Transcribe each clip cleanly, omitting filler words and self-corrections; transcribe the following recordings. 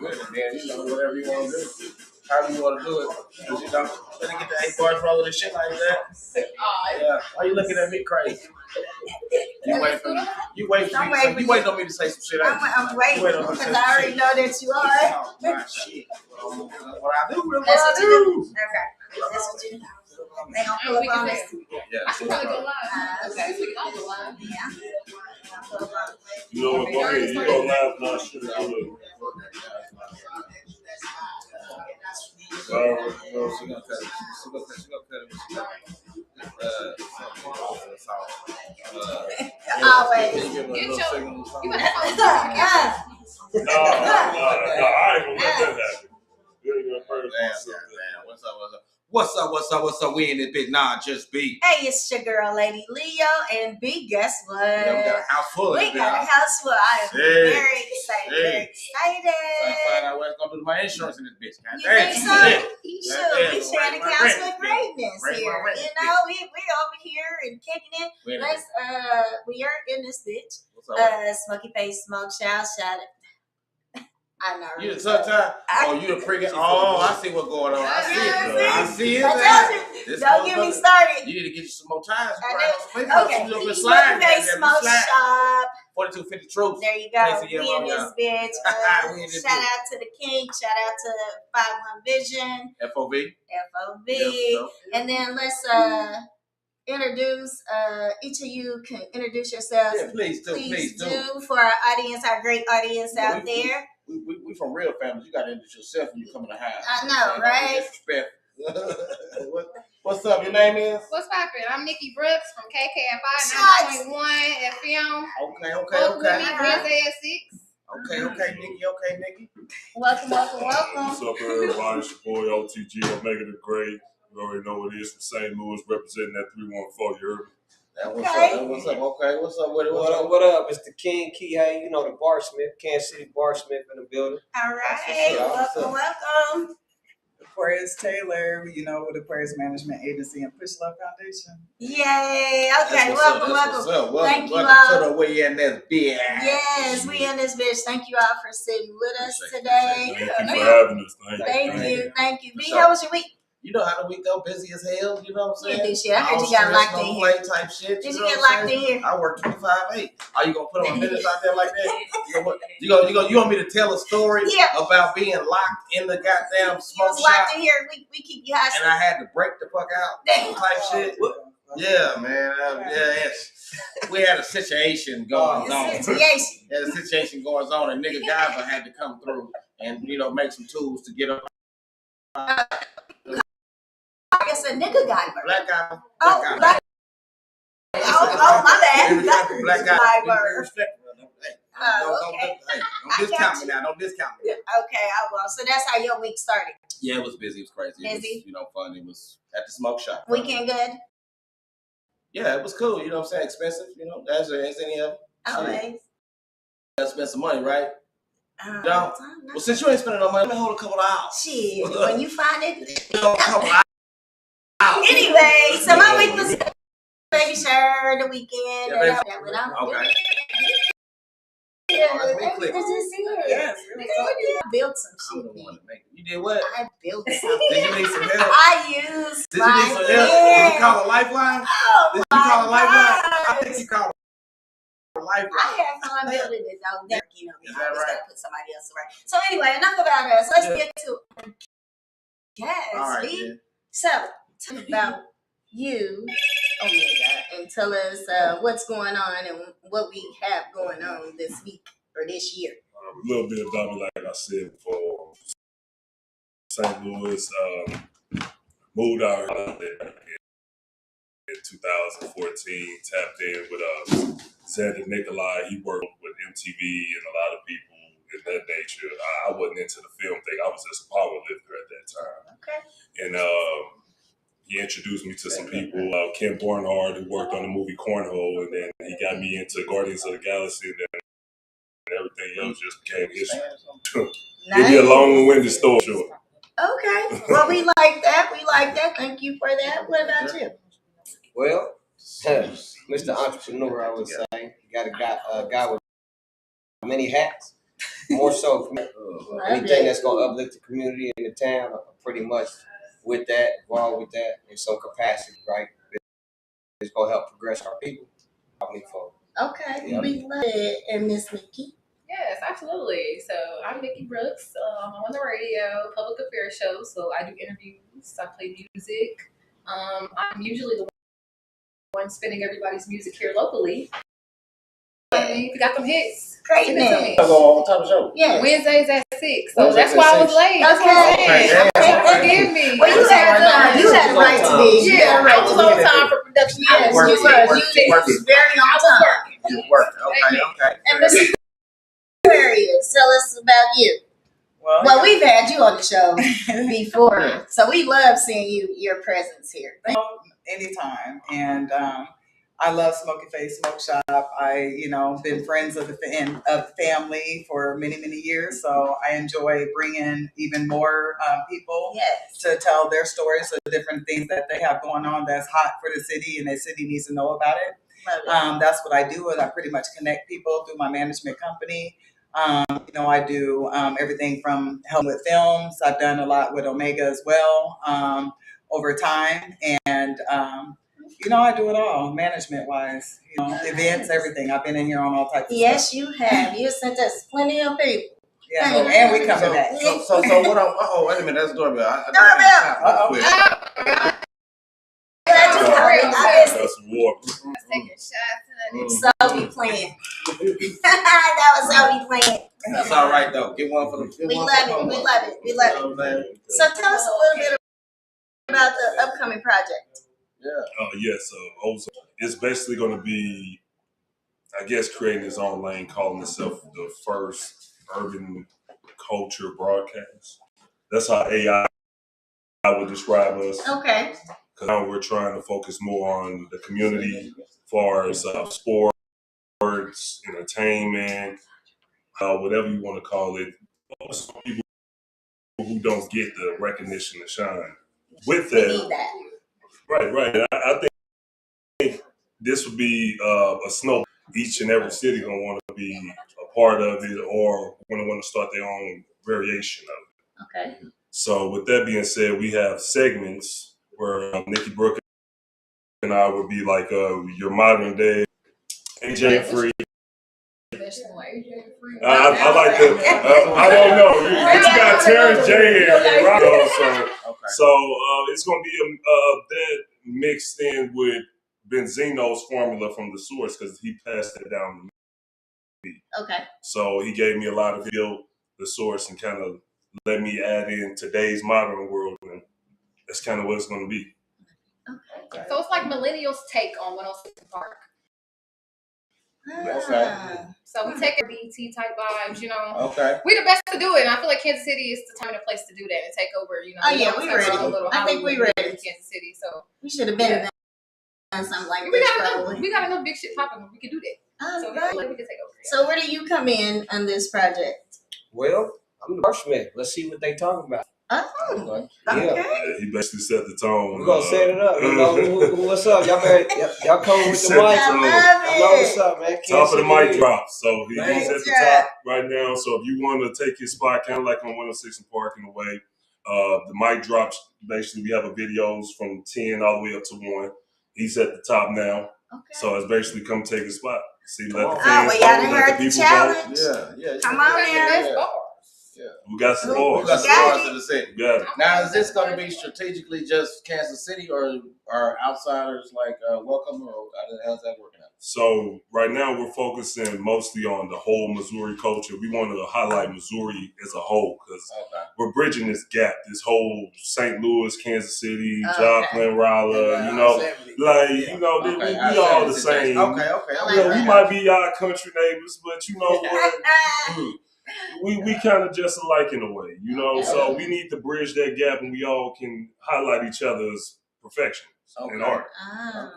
good, and then you know whatever you want to do, however you want to do it. You know, let me get the 8 bars rolling and shit like that. Yeah. Why you looking at me crazy? You wait for me. You waiting on me to say some shit. I'm waiting because I already know that you are. Shit. What I do? What I do? Okay. That's what you do. They gonna pull up on us. Yeah. Okay. Yeah. You know what? Go ahead. You go live now. Shit. She gonna cut it. Always. No, I ain't gonna let that happen. What's up? We in this bitch. Nah, just be. Hey, it's your girl, Lady Leo, and B, guess what? Yeah, we got a house full. I am very excited. Very excited. Find out what's gonna do to my insurance in this bitch. You think so? You should. We sharing accounts with greatness here. You know, we over here and kicking it. We are in this bitch. Smoky Face Smoke Shout it. I know. You the sometime? Oh, you the freaking? Oh, I see what's going on. I see it. Don't get me started. You need to get you some more tires. Okay. Smoky Face Smoke Shop. 4250 Troops. There you go. We in this bitch. Shout out to the King. Shout out to 51 Vision. FOV. Yep, and then let's introduce each of you can introduce yourselves. Yeah, please do. For our audience, our great audience out there. We from real families. You got to introduce yourself when you come in the house. I know, right? Disrespect. What's up? Your name is? What's poppin'? I'm Nikki Brooks from KKFI 90.1 FM. Okay. Wednesday at 6. Okay, Nikki. Welcome. What's up, everybody? It's your boy OTG. Omega the Great. You already know what it is from St. Louis, representing that 314. You heard me? What's up? Okay, what's up with it? What up? It's the King Kihei, you know, the Barsmith, Kansas City Barsmith in the building. All right. Welcome. Aquarius Taylor, you know, with Aquarius Management Agency and Push Love Foundation. Yay. Okay, welcome. Thank you all. To the way in this bitch. Yes, we in this bitch. Thank you all for sitting with us today. Thank you for having us. Thank you. B, how was your week? You know how the week go, busy as hell. You know what I'm saying? Yeah, this shit. I heard you got locked in here. Type shit. Did you get locked in here? I work 25/8. Are you gonna put my minutes out there like that? You want me to tell a story about being locked in the goddamn smoke shop? Locked in here. We keep you hostage. And I had to break the fuck out. Type shit. Yeah, man. We had a situation going on. And nigga Guyver had to come through and make some tools to get up. I guess a nigga Guyver. Black guy. Black. Oh, my bad. Black guy. Okay. Don't discount me now. Don't discount me. Okay, I will. So that's how your week started. Yeah, it was busy. It was crazy. Busy. It was, fun. It was at the smoke shop. Weekend good? Yeah, it was cool. You know what I'm saying? Expensive, as any of them. Always. Gotta spend some money, right? No. Well, since you ain't spending no money, let me hold a couple of hours. Shit, when you find it. A couple of hours. Anyway, so my week was baby shower, the weekend. Yeah, Okay. Yes, I built some shit. You did what? I built something. Did you need some help? I used Did you need some help? Did you call a lifeline? Oh, Did you call a lifeline? I think you called a lifeline. I had fun building it though. Is that right? Put somebody else to work. So anyway, enough about us. Let's get to All right, So tell me about you, Omega, and tell us what's going on and what we have going on this week or this year. A little bit about me, like I said before. St. Louis, moved out here in 2014, tapped in with Xander Nikolai. He worked with MTV and a lot of people in that nature. I wasn't into the film thing. I was just a power lifter at that time. Okay. And he introduced me to some people. Ken Barnhart, who worked on the movie Cornhole, and then he got me into Guardians of the Galaxy, and then everything else just became history. Give me a long-winded story, sure. Okay. Well, we like that. Thank you for that. What about you? Well, Mr. Entrepreneur, I would say. You got a guy with many hats. more so anything it. that's gonna uplift the community and the town. I'm pretty much with that, involved with that in some capacity, right? It's gonna help progress our people. Okay, Yeah. we love it. And Miss Nikki. Yes, absolutely. So I'm Nikki Brooks. I'm on the radio, public affairs show. So I do interviews. I play music. I'm usually the one spinning everybody's music here locally. If you got them hits, Great send it to me. What type of show? Yes. Wednesdays at 6. So Wednesdays that's at why I was 6. late. That's what I'm saying. Forgive me. Well, you had a right to be. You had a right I was to on be. time for production. Yes, you was very on time. You work. Okay. And Mr. Aquarius, tell us about you. Well, we've had you on the show before, so we love seeing your presence here. Anytime. And I love Smoky Face Smoke Shop. I, been friends of the family for many, many years. So I enjoy bringing even more people to tell their stories of different things that they have going on that's hot for the city and the city needs to know about it. That's what I do. Is I pretty much connect people through my management company. I do everything from help with films. I've done a lot with Omega as well over time. And, I do it all management wise, events, everything. I've been in here on all types of stuff. You have. You sent us plenty of people. Yeah, and we coming back. So what I'm, wait a minute, that's doorbell. Doorbell! That's water. Taking shots. So we playing. That was how we playing. That's all right though. Get one for them. We love it. So tell us a little bit about the upcoming project. So it's basically going to be, I guess, creating its own lane, calling itself the first urban culture broadcast. That's how AI would describe us. Okay. Because now we're trying to focus more on the community as far as sports, entertainment, whatever you want to call it. Some people who don't get the recognition to shine. With that, we need that. Right. I think this would be a snow. Each and every city gonna want to be a part of it, or gonna want to start their own variation of it. Okay. So with that being said, we have segments where Nikki Brooke and I would be like your modern day AJ Free. I like the. I don't know. But you got Terrence J here, right? So it's gonna be that mixed in with Benzino's formula from the source because he passed it down to me. Okay. So he gave me a lot of the source and kind of let me add in today's modern world, and that's kind of what it's going to be. Okay. So it's like millennials' take on 106 Park. Okay. So we take our BT type vibes, Okay. We the best to do it, and I feel like Kansas City is the time and the place to do that and take over. Oh yeah, we ready. I think we ready. Kansas City, so we should have been done something like we this. We got enough big shit popping. We can do that. So right. we can take over. So where do you come in on this project? Well, I'm the Barshman. Let's see what they talking about. Oh, okay. Yeah, he basically set the tone. We're gonna set it up. What's up? Y'all come with the mic. I know what's up, man. Top of the mic drop. So he's at the top right now. So if you want to take his spot, kind of like on 106 and Park in a way, the mic drops. Basically, we have a videos from 10 all the way up to 1. He's at the top now. Okay. So it's basically come take his spot. See, let the fans vote, let the people challenge. Yeah. Come on now. Yeah. We got some bars. We got some bars in the city. Got it. Now, is this going to be strategically just Kansas City, or are outsiders welcome, or how's that working out? So right now we're focusing mostly on the whole Missouri culture. We want to highlight Missouri as a whole because we're bridging this gap, this whole St. Louis, Kansas City, Joplin, Raleigh. We all the same. Okay. We might be our country neighbors, but you know what? We kind of just alike in a way, so we need to bridge that gap and we all can highlight each other's perfection in art.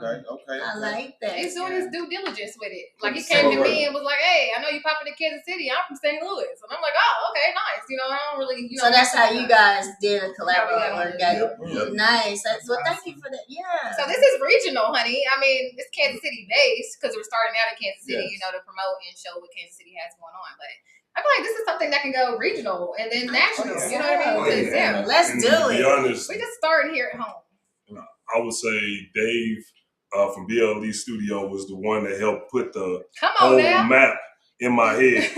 Okay. I like that. He's doing his due diligence with it. Like he came to me and was like, "Hey, I know you popping in Kansas City. I'm from St. Louis," and I'm like, "Oh, okay, nice." I don't really, So that's how you guys did a collaboration. Yep. Nice. Well, thank you for that. Yeah. So this is regional, honey. I mean, it's Kansas City based because we're starting out in Kansas City, to promote and show what Kansas City has going on. But I feel like this is something that can go regional and then national. You know what I mean? Oh, yeah. 'Cause, yeah, Let's And do to be it. honest, we just started here at home. I would say Dave from BLE Studio was the one that helped put the Come whole on now. map in my head.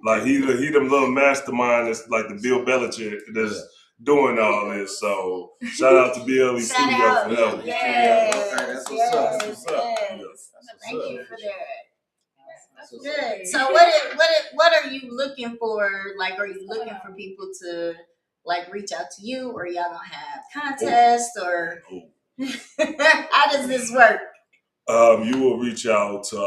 Like he them little mastermind that's like the Bill Belichick that's doing all this. So shout out to BLE Shout Studio out. for that one. Yes, That's what's up. That's yes, what's up. yes. Thank you for that. That's what's Good. So what are you looking for? Like, are you looking for people to like reach out to you, or y'all gonna have contests, or how does this work? You will reach out to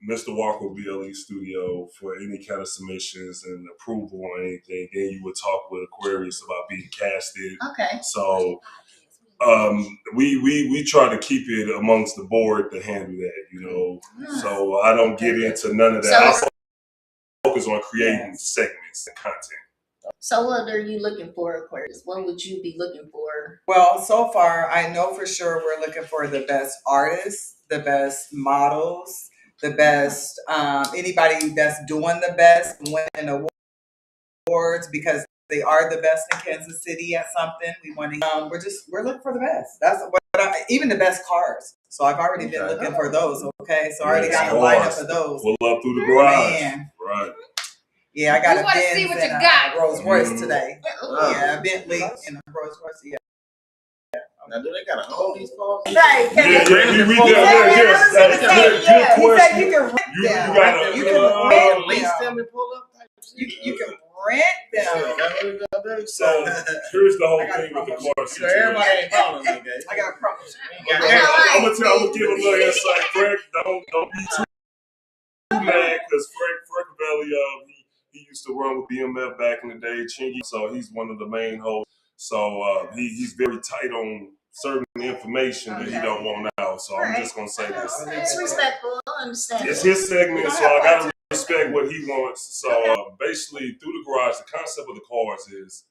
Mr. Walker BLE Studio for any kind of submissions and approval on anything. Then you would talk with Aquarius about being casted. Okay. So we try to keep it amongst the board to handle that, you know. So I don't get into none of that. So, I focus on creating segments and content. So what are you looking for, Aquarius? What would you be looking for? Well, so far, I know for sure we're looking for the best artists, the best models, the best anybody that's doing the best, winning awards because they are the best in Kansas City at something. We want to. We're looking for the best. That's what even the best cars. So I've already been looking for those. Okay, so I already got a lineup of those. Pull up through the garage. Man. Right. Yeah, I got We a wanna Benz see what and you a got. Rolls Royce today. Oh. Yeah, a Bentley and a Rolls Royce. Yeah. Now, do they gotta own these cars? Right. Yeah, we Yeah, yeah. He said you can rent You them. gotta You can rent lease them. them and pull up. You can rent them. So here's the whole I got thing with the promotion. car You know, situation. everybody ain't calling me, guys. I got a promotion. I'm gonna give a little insight. Frank, don't be too mad because Frank Cavelli, he used to run with BMF back in the day, Chingy, so he's one of the main hosts. So he's very tight on certain information that he don't want out. So I'm just gonna say this. It's respectful. I understand. It's his segment, so I gotta respect what he wants. So basically, through the garage, the concept of the cars is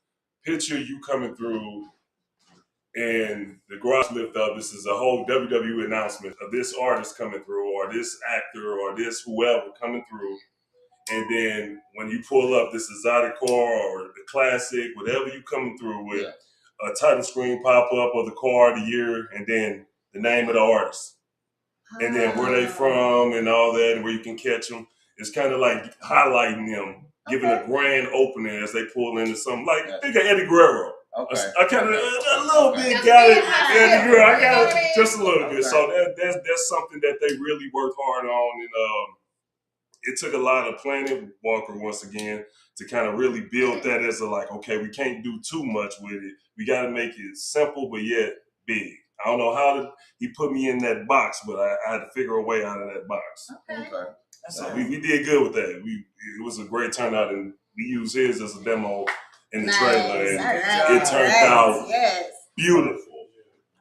picture you coming through and the garage lift up. This is a whole WWE announcement of this artist coming through, or this actor, or this whoever coming through. And then when you pull up this exotic car or the classic, whatever you coming through with, a title screen pop up of the car, the year, and then the name of the artist. And then where they from and all that, and where you can catch them. It's kind of like highlighting them, giving a grand opening as they pull into something. Like, think of Eddie Guerrero. Okay. I kind of a little bit got it. Eddie Guerrero, I got it just a little bit. So that's something that they really worked hard on. And it took a lot of planning, Walker, once again, to kind of really build that as a like, okay, we can't do too much with it. We got to make it simple, but yet big. I don't know how he put me in that box, but I had to figure a way out of that box. Okay. So we did good with that. It was a great turnout, and we used his as a demo in the trailer, and it turned out beautiful.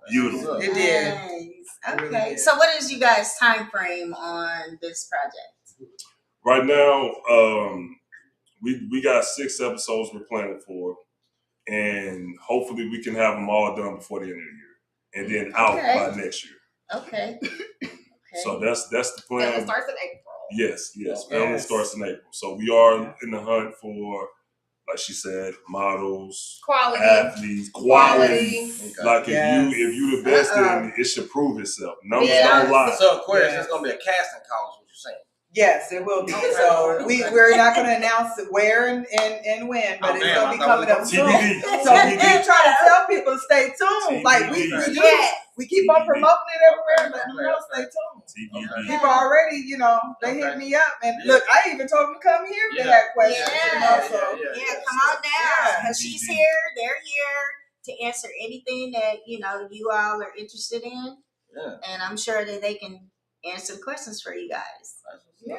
Beautiful. It did. Nice. Okay. So what is you guys' time frame on this project? Right now, we got 6 episodes we're planning for, and hopefully we can have them all done before the end of the year, and then out by next year. Okay. So that's the plan. It starts in April. Yes. Filming starts in April. So we are in the hunt for, like she said, models, Quality. athletes, quality. Okay. Like if you the best, then it should prove itself. Numbers don't lie. So, Aquarius, there's gonna be a casting call. Is what you're saying? Yes, it will be. So we're not going to announce where and when, but it's going to be coming up soon. TBD. So we did try to tell people to stay tuned. TBD. Like we do. We keep on promoting it everywhere, letting them know stay tuned. TBD. People already, they hit me up, and look, I even told them to come here if they had questions. Come on down. Because she's here, they're here to answer anything that you all are interested in. Yeah. And I'm sure that they can answer questions for you guys. Yeah.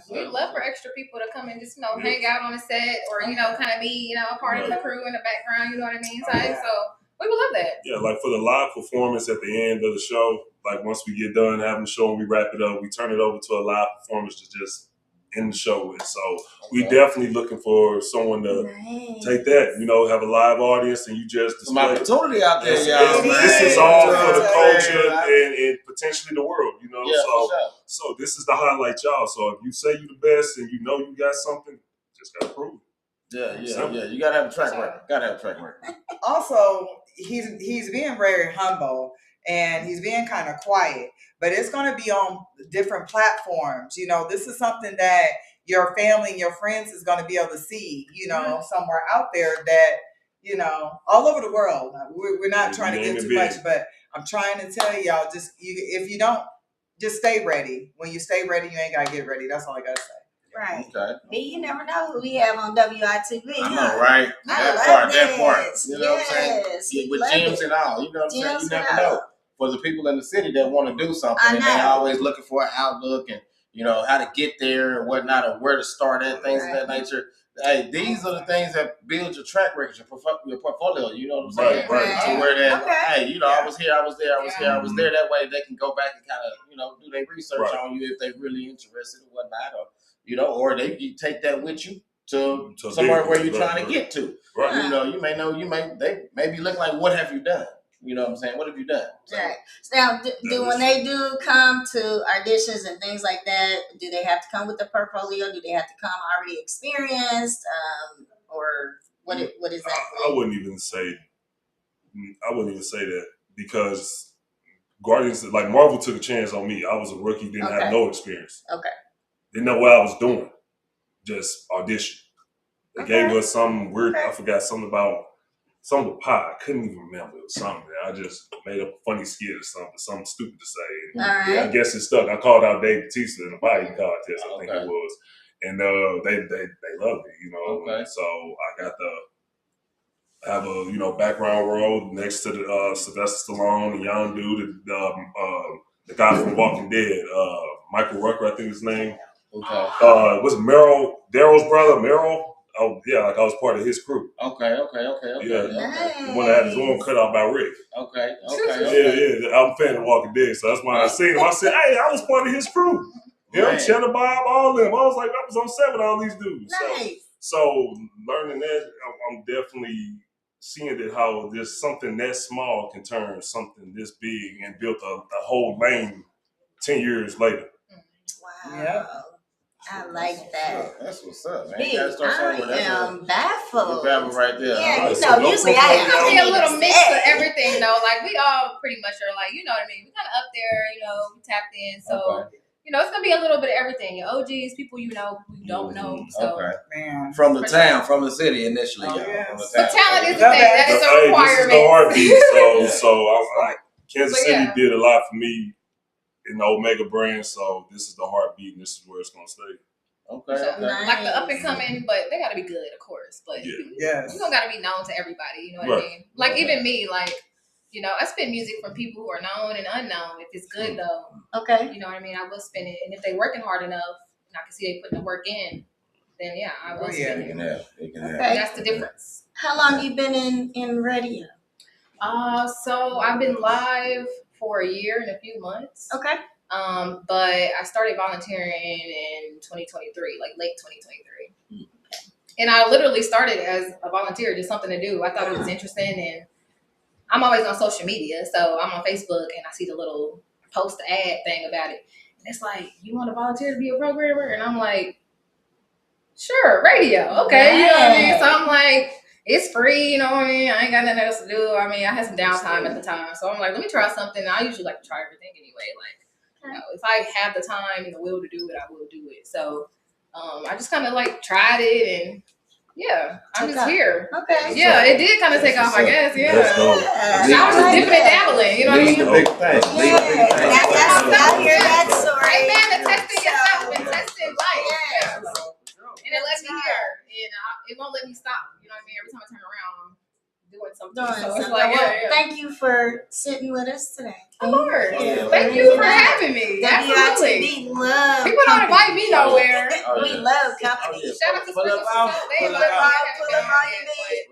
We'd love for extra people to come and just, hang out on the set or, kind of be, a part of the crew in the background, you know what I mean? So we would love that. Yeah, like for the live performance at the end of the show, like once we get done having the show and we wrap it up, we turn it over to a live performance to just end the show with. So we definitely looking for someone to take that, have a live audience and you just display. Some opportunity out there, y'all. This is all for the culture and potentially the world, So this is the highlight, y'all. So if you say you the best and you got something, just gotta prove it. Yeah. You gotta have a track record. Also, he's being very humble and he's being kind of quiet, but it's going to be on different platforms. You know, this is something that your family and your friends is going to be able to see, you know, somewhere out there that, you know, all over the world. We're not trying to get too much, but I'm trying to tell y'all, if you don't, just stay ready. When you stay ready, you ain't got to get ready. That's all I got to say. Right. Okay. But you never know who we have on WITV. I know, right? That part. You know what I'm saying? With gyms and all. You know what I'm saying? You never know. For the people in the city that want to do something, and they always looking for an outlook and, you know, how to get there and whatnot, or where to start at, things of that nature. Hey, these are the things that build your track record, your portfolio. You know what I'm saying? Right. To where that, hey, you know, I was here, I was there. That way they can go back and kind of, you know, do their research on you if they're really interested and whatnot, or, you know, or you take that with you to somewhere where you're trying to get to. Right. You know, they maybe look like, what have you done? You know what I'm saying? What have you done? So, right. So now, when they do come to auditions and things like that, do they have to come with a portfolio? Do they have to come already experienced? Or what exactly? I wouldn't even say that, because Guardians, like Marvel took a chance on me. I was a rookie, didn't have no experience. Okay. Didn't know what I was doing. Just audition. They gave us some weird, I forgot something about some of the pie. I couldn't even remember. It was something. I just made up a funny skit or something stupid to say. And yeah, I guess it stuck. I called out Dave Bautista in the body contest, I think it was. And they loved it, you know. Okay. So I got to have a, you know, background role next to the Sylvester Stallone, the young dude, the guy from Walking Dead, Michael Rucker, I think his name. Okay. Was it Daryl's brother, Merrill? Oh yeah, like I was part of his crew. Okay. Yeah, nice. The one that had his arm cut out by Rick. Okay. Yeah. I'm a fan of Walking Dead, so that's why I seen him. I said, hey, I was part of his crew. Him, Cheddar Bob, all of them. I was like, I was on set with all these dudes. Nice. So learning that, I'm definitely seeing that how there's something that small can turn something this big and build a whole lane 10 years later. Wow. Yep. I like that. That's what's up, man. Big, I am baffled. You're baffled right there. Yeah, you know, usually I have to be a little mix of everything, though. Like, we all pretty much are like, you know what I mean? We kind of up there, you know, we tapped in. So, you know, it's going to be a little bit of everything. Your OGs, people you know, who you don't know. So. Man. From the town, from the city initially. Yes. But talent is the thing. That is a requirement. This is the heartbeat. So Kansas City did a lot for me in the Omega brand, so this is the heartbeat, and this is where it's gonna stay. Okay. Nice. Like the up and coming, but they gotta be good, of course. But you don't gotta be known to everybody. You know what I mean? Like even me, like, you know, I spin music from people who are known and unknown. If it's good though, you know what I mean, I will spin it. And if they're working hard enough, and I can see they putting the work in, then yeah, I will spin it. They can have. Okay. That's the difference. How long you been in radio? So I've been live for a year and a few months. Okay. But I started volunteering in 2023, like late 2023. And I literally started as a volunteer, just something to do. I thought it was interesting, and I'm always on social media. So I'm on Facebook and I see the little post ad thing about it. And it's like, you want to volunteer to be a programmer? And I'm like, sure, radio. Okay. You know what I mean? So I'm like, it's free, you know what I mean? I ain't got nothing else to do. I mean, I had some downtime at the time. So I'm like, let me try something. I usually like to try everything anyway. Like, you know, if I have the time and the will to do it, I will do it. So I just kind of like tried it, and yeah, I'm just here. Okay. Yeah, it did kind of take off, I guess. Yeah. I was just dipping and dabbling, you know what I mean? The big thing. I hear that story. Amen to testing yourself and testing life. Yeah. And it lets me hear, and it won't let me stop. You know what I mean? Every time I turn around, I'm doing something. So it's like, thank you for sitting with us today. Of course. Thank you for having me. Absolutely. Love people don't invite me nowhere. We love company. Shout out to Sprinkle Salt. They invite me.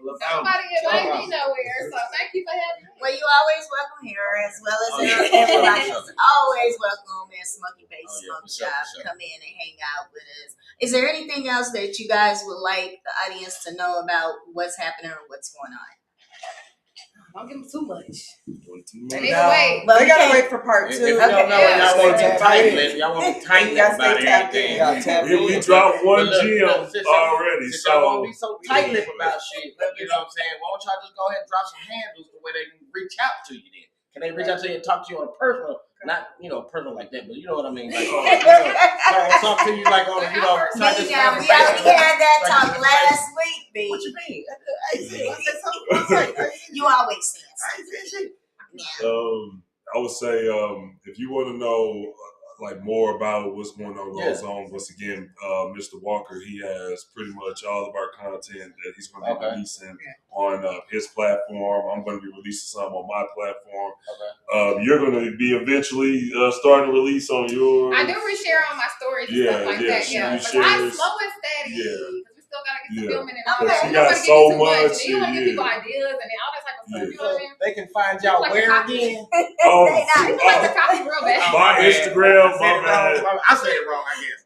Nobody invite me nowhere. So thank you for having me. Well, you always welcome here, as well as everybody else. Always welcome at Smoky Face Smoke Shop. Come in and hang out with us. Is there anything else that you guys would like the audience to know about what's happening or what's going on? Don't give them too much. No. They gotta wait for part 2. If y'all know, y'all want to be tight. Y'all want to be tight about everything. We dropped one Look, gem already, since y'all want so to be so tight-lipped about shit, you know what I'm saying? Why don't y'all just go ahead and drop some handles the way they can reach out to you then? Can they reach out to you and talk to you on a personal, not, personal like that, but you know what I mean? Like, talk to you like on, not just we already had that talk last week, B. What you mean? You always say it. I would say if you want to know more about what's going on goes on, once again, Mr. Walker, he has pretty much all of our content that he's going to be releasing on his platform. I'm going to be releasing some on my platform. You're going to be eventually starting to release on yours. I do reshare on my stories and stuff like that. Yeah, but I'm slow and steady because we still gotta get the filming and all that. She You don't got want to so give me too much, much. and then you want to give people ideas and all that type of stuff. You know what I mean? They can find y'all where again? You like to copy real bad. My Instagram, my bad. I said it wrong, I guess.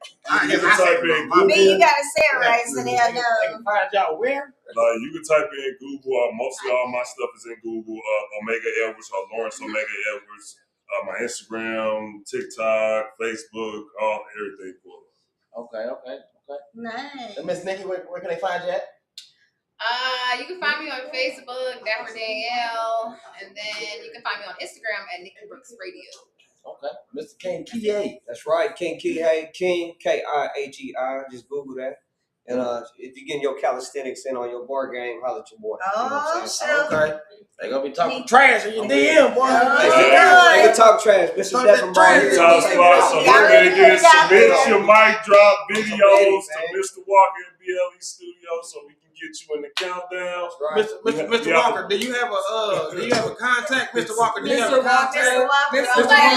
You can type in Google. B, you gotta say it right so they'll know. They can find y'all where? You can type in Google. Mostly all my stuff is in Google. Omega Edwards or Lawrence Omega Edwards. My Instagram, TikTok, Facebook, everything for it. Okay. Nice. And Miss Nikki, where can they find you at? You can find me on Facebook, Dapper Danielle, and then you can find me on Instagram at Nikki Brooks Radio. Okay, Mr. King Kiei. That's right, King Kihei, King K-I-H-E-I. Just Google that. And if you're getting your calisthenics in on your board game, holler at your boy. Okay. They gonna be talking trash in your DM, boy. They can talk trash. Mr. Devin Brown here. Top spot, so we're going to get submit your mic drop videos to Mr. Walker at BLE Studio so we can get you in the countdown. Mr. Walker, do you have a contact? Mr. Walker, do you have a contact? Mr. Walker.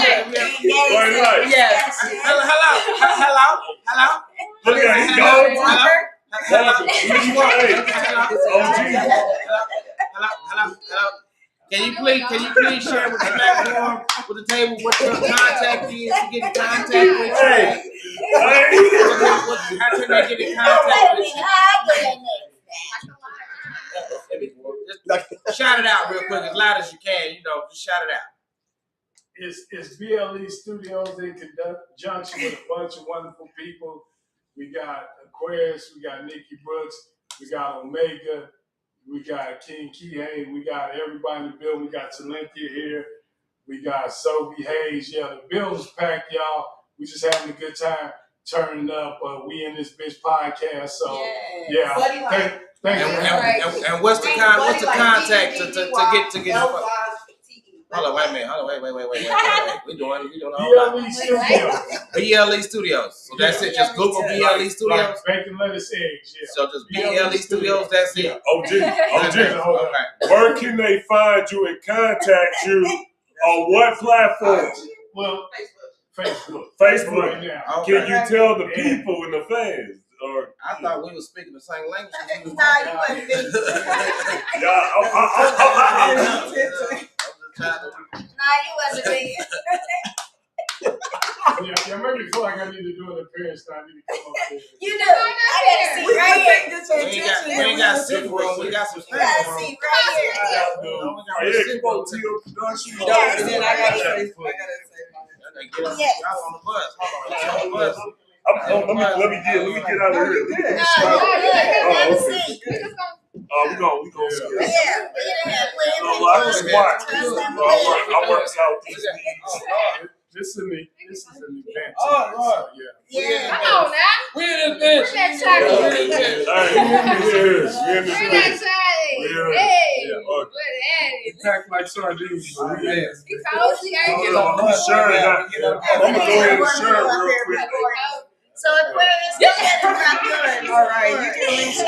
Yes. Hello. Look at it, Hello. Can you please share with the platform, with the table, what your contact is to get in contact with you? How can they get in contact with you? Just shout it out real quick, as loud as you can. Just shout it out. It's BLE Studios in conjunction with a bunch of wonderful people. We got Aquarius, we got Nikki Brooks, we got Omega, we got King Kihei, we got everybody in the building. We got Talentia here, we got Sophie Hayes. Yeah, the building's packed, y'all. We just having a good time turning up. We in this bitch podcast, so yeah. Thank you. And what's the contact to get? Hold on, wait a minute. We doing BLE Studios. BLE Studios. So that's it. Just Google BLE Studios. Like bacon, lettuce, eggs. Yeah. So just BLE Studios. That's it. OG. Where can they find you and contact you? On what platform? Well, Facebook. Right now. Can you tell the people and the fans? Or I thought we were speaking the same language. No, you wasn't big. No, you wasn't big. Yeah, maybe feel like I need to do an appearance. I need to come up there. You do. I gotta see right here. We ain't got sitting room. We got some You gotta see right here. And then I gotta say, Y'all on the bus. Hold on. Y'all on the bus. Let me get out of here. No, have a seat. We gonna see. Yeah, I just watch. I work Southeast. This is an event. Oh, Lord. Yeah. Come on now. We in this bitch. Bring that chocolate. Bring that chocolate. Hey. What that is. Packed like sardines. You cozy, ain't you? I'm gonna go ahead and share real quick. So Aquarius, go ahead and drop yours. all right,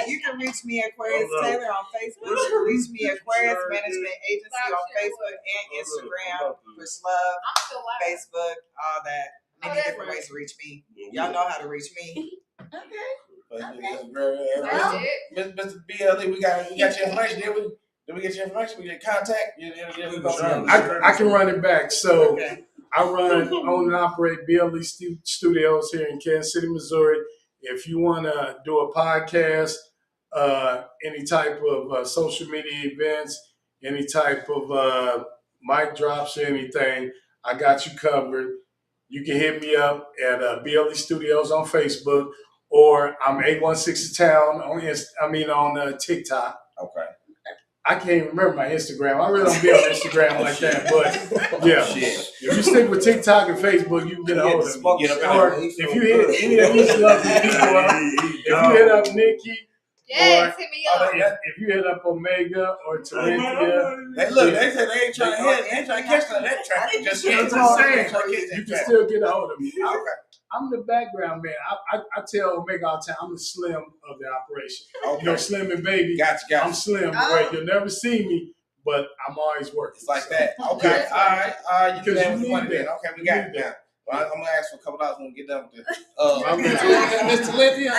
you can reach me Aquarius Taylor on Facebook. You can reach me Aquarius Management Agency on Facebook and Instagram. Push Love, I'm still laughing. Facebook, all that. Many different ways to reach me. Y'all know how to reach me. Mr. BLE, we got your information, did we? Did we get your information? We get contact? I can run it back. So I own and operate BLE Studios here in Kansas City, Missouri. If you want to do a podcast, any type of social media events, any type of mic drops or anything, I got you covered. You can hit me up at BLE Studios on Facebook, or I'm 816 Town on TikTok. Okay. I can't even remember my Instagram. I really don't be on Instagram like that, but yeah. If you stick with TikTok and Facebook, you can get a hold of me. Or if you hit any of these lovely people up, if you hit up Nikki, yes, hit me up. If you hit up Omega or Talentia, they said they ain't trying to catch that traffic. Just saying, you can still get a hold of me. I'm the background man. I tell Omega all the time, I'm the Slim of the operation. Okay. You know, Slim and Baby. Gotcha. I'm Slim. Where you'll never see me, but I'm always working. It's like that. Okay. All right. Because you need that. Okay, we got it now. Well, I'm gonna ask for a couple dollars when we get done with this. Mr. Lynthia,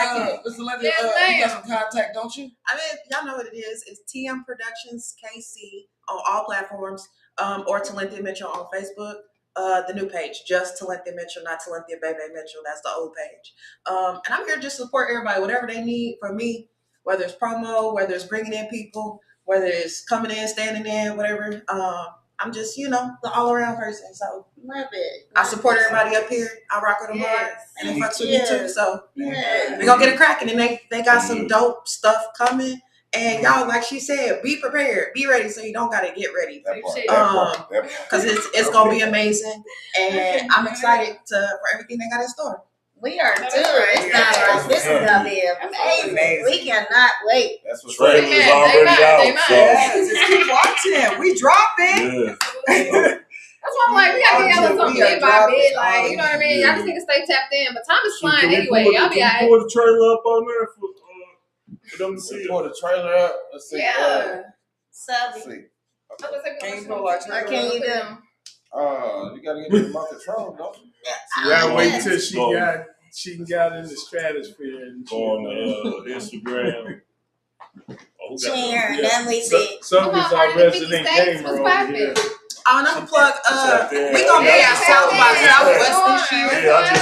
you got some contact, don't you? I mean, y'all know what it is. It's TM Productions KC on all platforms, or Talenthia Mitchell on Facebook. The new page, just Talenthia Mitchell, not Talenthia Bebe Mitchell. That's the old page. And I'm here to just support everybody, whatever they need from me, whether it's promo, whether it's bringing in people, whether it's coming in, standing in, whatever. I'm just, the all-around person. So Love it. I support everybody up here. I rock with them hard, and they fucks with me too. So we're gonna get it cracking, and they got some dope stuff coming. And y'all, like she said, be prepared, be ready, so you don't gotta get ready. Because it's gonna be amazing, and I'm excited for everything they got in store. We are too. This is gonna be amazing. We cannot wait. That's what trailer is already out. So. Yes, just keep watching. We dropping. Yeah. That's why I'm like, we gotta get y'all something bit by bit. Like, you know what I mean? Y'all just need to stay tapped in. But time is flying anyway. Y'all be all right. Pull the trailer up on there for them to see. Pull the trailer up. Let's see. Yeah. Subby. Can you pull our trailer? Or can you do? You gotta get the remote control, don't you? You gotta wait till she got in the stratosphere and on Instagram. Share, then we see. Somebody's our resident gamer over here. Another plug. We gonna be at South by Southwest this year.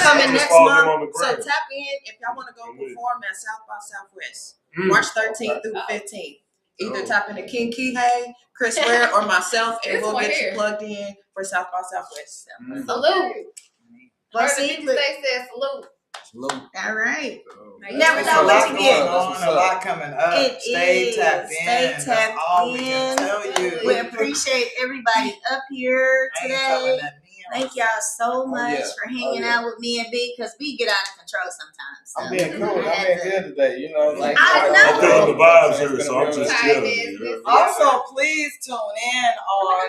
Coming next month. So tap in if y'all want to go perform at South by Southwest, March 13th through 15th. Either tap into King Kihei, Chris Ware, or myself, and we'll get you plugged in for South by Southwest. Salute. Well, see, they said salute. All right. You never know what you get. A lot coming up. Stay tapped in. That's all we can tell you. We appreciate everybody up here today. Thank y'all so much for hanging out with me and B, because we get out of control sometimes. So. I'm being cool. I'm being good today. Like I know. I'm feeling the vibes here, so I'm just chilling. Also, please tune in on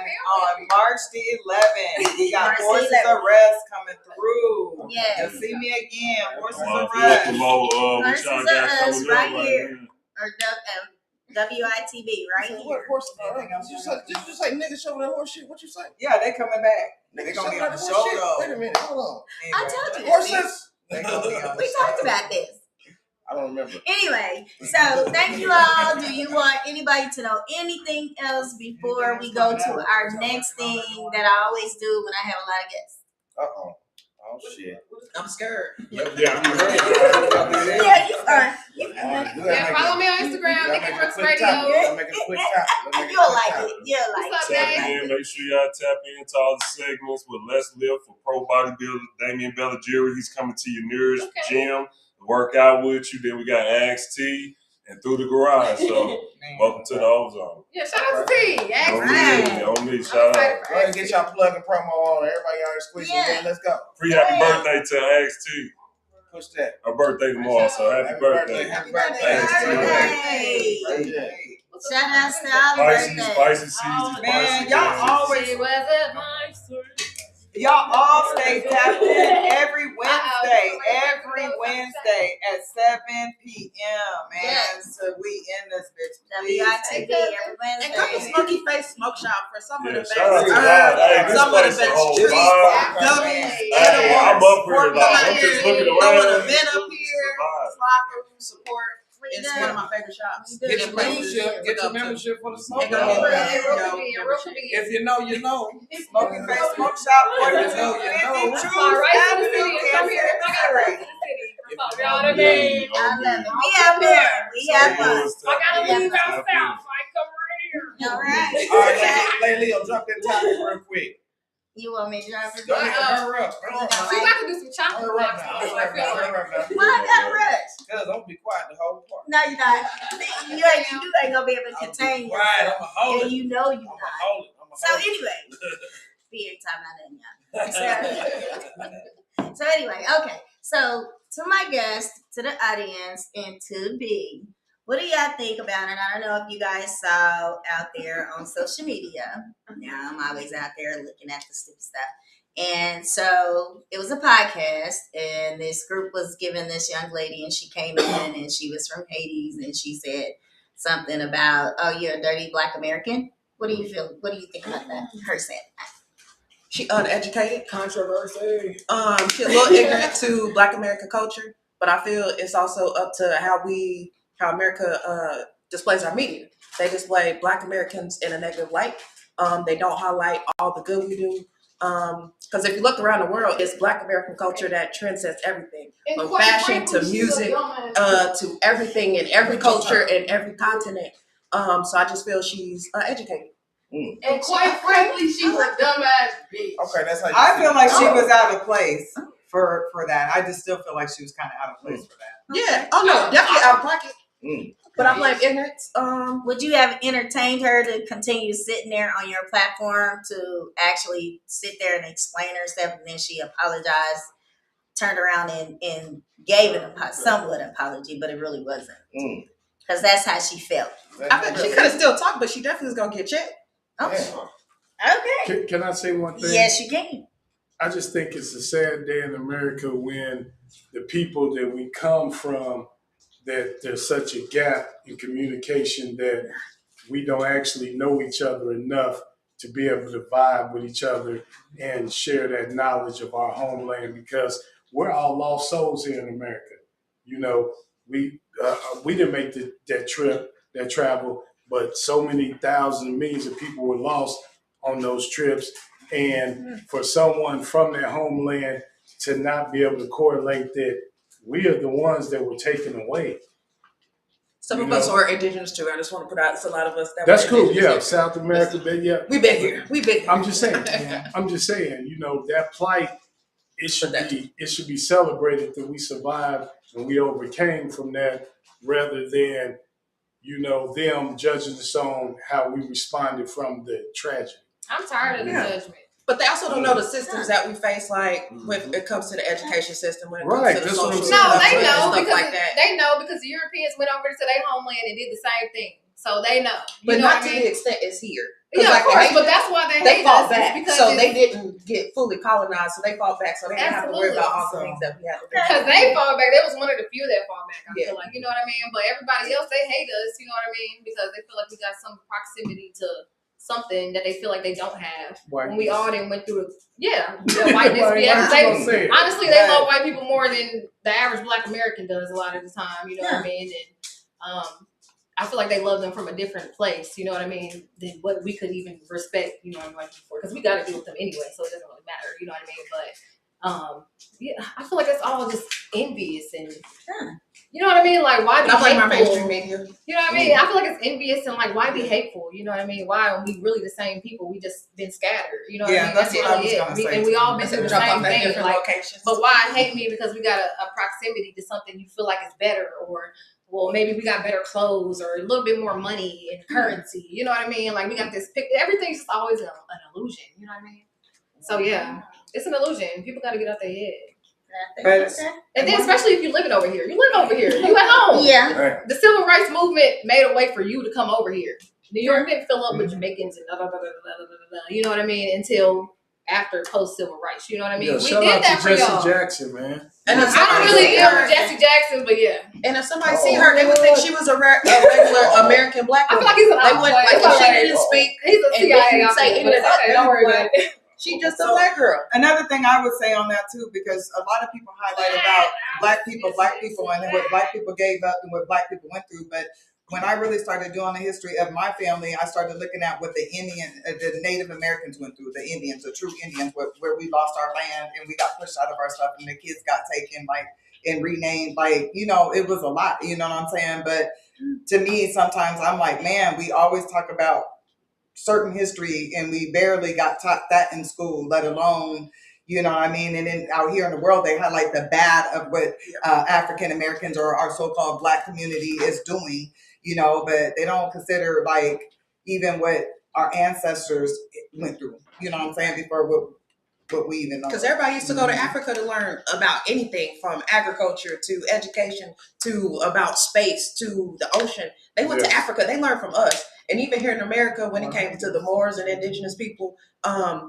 March the 11th. We got Horses of Rest coming through. Yes. You'll see me again. Horses of Rest. Horses of Us right here. Or WITB right here. What horse? Just like niggas showing that horse shit. What you say? Yeah, they coming back. They gonna be on the show though. Wait a minute, hold on. I told you. Horses. They gonna be on the we show. talked about this. I don't remember. Anyway, so thank you all. Do you want anybody to know anything else before we go to our next thing that I always do when I have a lot of guests? Oh shit. I'm scared. Yeah, Yeah, you fine. Follow me on Instagram, Nikki Brooks Radio. Make it a quick top. You'll like it. Tap in. Make sure y'all tap into all the segments with Let's Live for Pro Bodybuilder Damian Belligieri. He's coming to your nearest gym to work out with you. Then we got Axe T and Through the Garage. So welcome to the Ozone. Yeah, shout out to T. On me, shout out. Go ahead and get y'all plug and promo on. Everybody already squeezing in. Let's go. Happy birthday to Axe T. Push that. Her birthday tomorrow, so happy birthday. Happy birthday. Shout out to all the birthdays. Spicy season. Man, y'all always. She was a nice one. Y'all all stay tapped in every Wednesday at 7 p.m. Man, so we in this bitch. WITB every And come to Wednesday. Smoky Face Smoke Shop for some of the best shout out to God. some of the best treats, gummies, edibles. I'm up here, I'm just looking around. Throwing an event up here, slide through, support. It's one of my favorite shops. Get your membership. Get your membership for the smoke. If you know, you know. Smoky Face Smoke Shop. If you know, you know. Right to the city. Come here. I gotta run to the city. You know what I mean? I love it. We out there. We have fun. I gotta leave out south. So I come right here. All right. All right, Leo, drop that topic real quick. You want me to drop it? Go ahead, hurry up. We about to do some chocolate Hurry up blocks. now. So I feel like Why I gotta rush? Cause I'm gonna be quiet the whole part. No, you're not. You ain't gonna be able to contain Quiet, yourself. I'ma hold And it. you know you're I'ma not. hold it. So anyway, be talking about y'all. So anyway, okay. So to my guests, to the audience, and to B, what do y'all think about it? I don't know if you guys saw out there on social media. Now I'm always out there looking at the stupid stuff. And so it was a podcast, and this group was giving this young lady, and she came in, and she was from Hades, and she said something about, "Oh, you're a dirty Black American." What do you feel? What do you think about that? Her saying that. She uneducated. Controversy. She's a little ignorant to Black American culture, but I feel it's also up to how America displays our media. They display Black Americans in a negative light. They don't highlight all the good we do. Because if you look around the world, it's Black American culture that transcends everything, from fashion to music, to everything in every culture and every continent. So I just feel she's educated. And quite frankly, she's a dumbass bitch. Okay, that's how you I feel like she Oh. was out of place for that. I just still feel like she was kind of out of place for that. Yeah. Oh no, definitely out of pocket. But I blame ignorance. Would you have entertained her to continue sitting there on your platform to actually sit there and explain herself, and then she apologized, turned around and gave an somewhat apology, but it really wasn't, because that's how she felt. I think she could have still talked, but she definitely was gonna get checked. Okay. Okay. Can I say one thing? Yes, you can. I just think it's a sad day in America when the people that we come from, that there's such a gap in communication that we don't actually know each other enough to be able to vibe with each other and share that knowledge of our homeland, because we're all lost souls here in America. You know, we didn't make that travel, but so many thousands, millions of people were lost on those trips. And for someone from their homeland to not be able to correlate that we are the ones that were taken away. Some of us are indigenous too. I just want to put out, it's a lot of us that That's were cool. indigenous. Yeah, South America. Yeah, We've been here. We've been here. I'm just saying. I'm just saying. You know, that plight. It should be celebrated that we survived and we overcame from that, rather than, you know, them judging us on how we responded from the tragedy. I'm tired of the judgment. But they also don't know the systems that we face, like when it comes to the education system, when it comes Right, to the that's what social I'm stuff, No, they and know stuff because like that. they know because the Europeans went over to their homeland and did the same thing. So they know. But know not what to I mean? the extent it's here. 'Cause Yeah, like of course, the but that's why they they hate fought us. back, Because so they didn't get fully colonized, so they fought back, so they didn't have to worry about all the Absolutely. things that we had to do. Because they fought back. They was one of the few that fought back, I Yeah. feel like. You know what I mean? But everybody else, they hate us, you know what I mean? Because they feel like we got some proximity to something that they feel like they don't have. When we all didn't went through the whiteness. Honestly, they love white people more than the average Black American does a lot of the time, you know what I mean? And I feel like they love them from a different place, you know what I mean, than what we could even respect, you know what I mean, for. Because we got to deal with them anyway, so it doesn't really matter, you know what I mean? But yeah, I feel like it's all just envious and you know what I mean? Like, why be I blame my hateful? mainstream media. You know what I mean? I feel like it's envious and like, why be hateful? You know what I mean? Why are we really the same people? We just been scattered. You know what I mean? That's what I was really gonna say. And we all been through the Jump same off at thing. different Like, locations. but why hate me because we got a proximity to something you feel like is better, or well, maybe we got better clothes or a little bit more money and currency. You know what I mean? Like, we got this everything's just always an illusion. You know what I mean? So yeah, it's an illusion. People got to get out their head. And then especially if you're living over here. You live over here. You at home. Yeah. The civil rights movement made a way for you to come over here. New York didn't fill up with Jamaicans and you know what I mean, until after post civil rights. You know what I mean? Yeah, we shout did out that to for Jesse y'all. Jackson, man. And if I don't somebody really see deal her, with Jesse Jackson, but yeah. and if somebody see her, they would think she was a regular American Black I feel woman. like he's an They would, like, if she didn't speak, He's a and CIA didn't say operative, any but of it's that, okay, don't worry about it. she just a Black girl. Another thing I would say on that too, because a lot of people highlight about black people, and what Black people gave up and what Black people went through. But when I really started doing the history of my family, I started looking at what the Native Americans went through, the Indians, the true Indians, where we lost our land and we got pushed out of our stuff and the kids got taken, like, and renamed, like, you know, it was a lot, you know what I'm saying? But to me, sometimes I'm like, man, we always talk about certain history, and we barely got taught that in school, let alone, you know what I mean? And then out here in the world, they highlight the bad of what African Americans or our so-called Black community is doing, you know, but they don't consider like even what our ancestors went through, you know what I'm saying, before what we even know. Because everybody used to go to Africa to learn about anything from agriculture to education to about space to the ocean. They went to Africa. They learned from us. And even here in America, when it came to the Moors and indigenous people,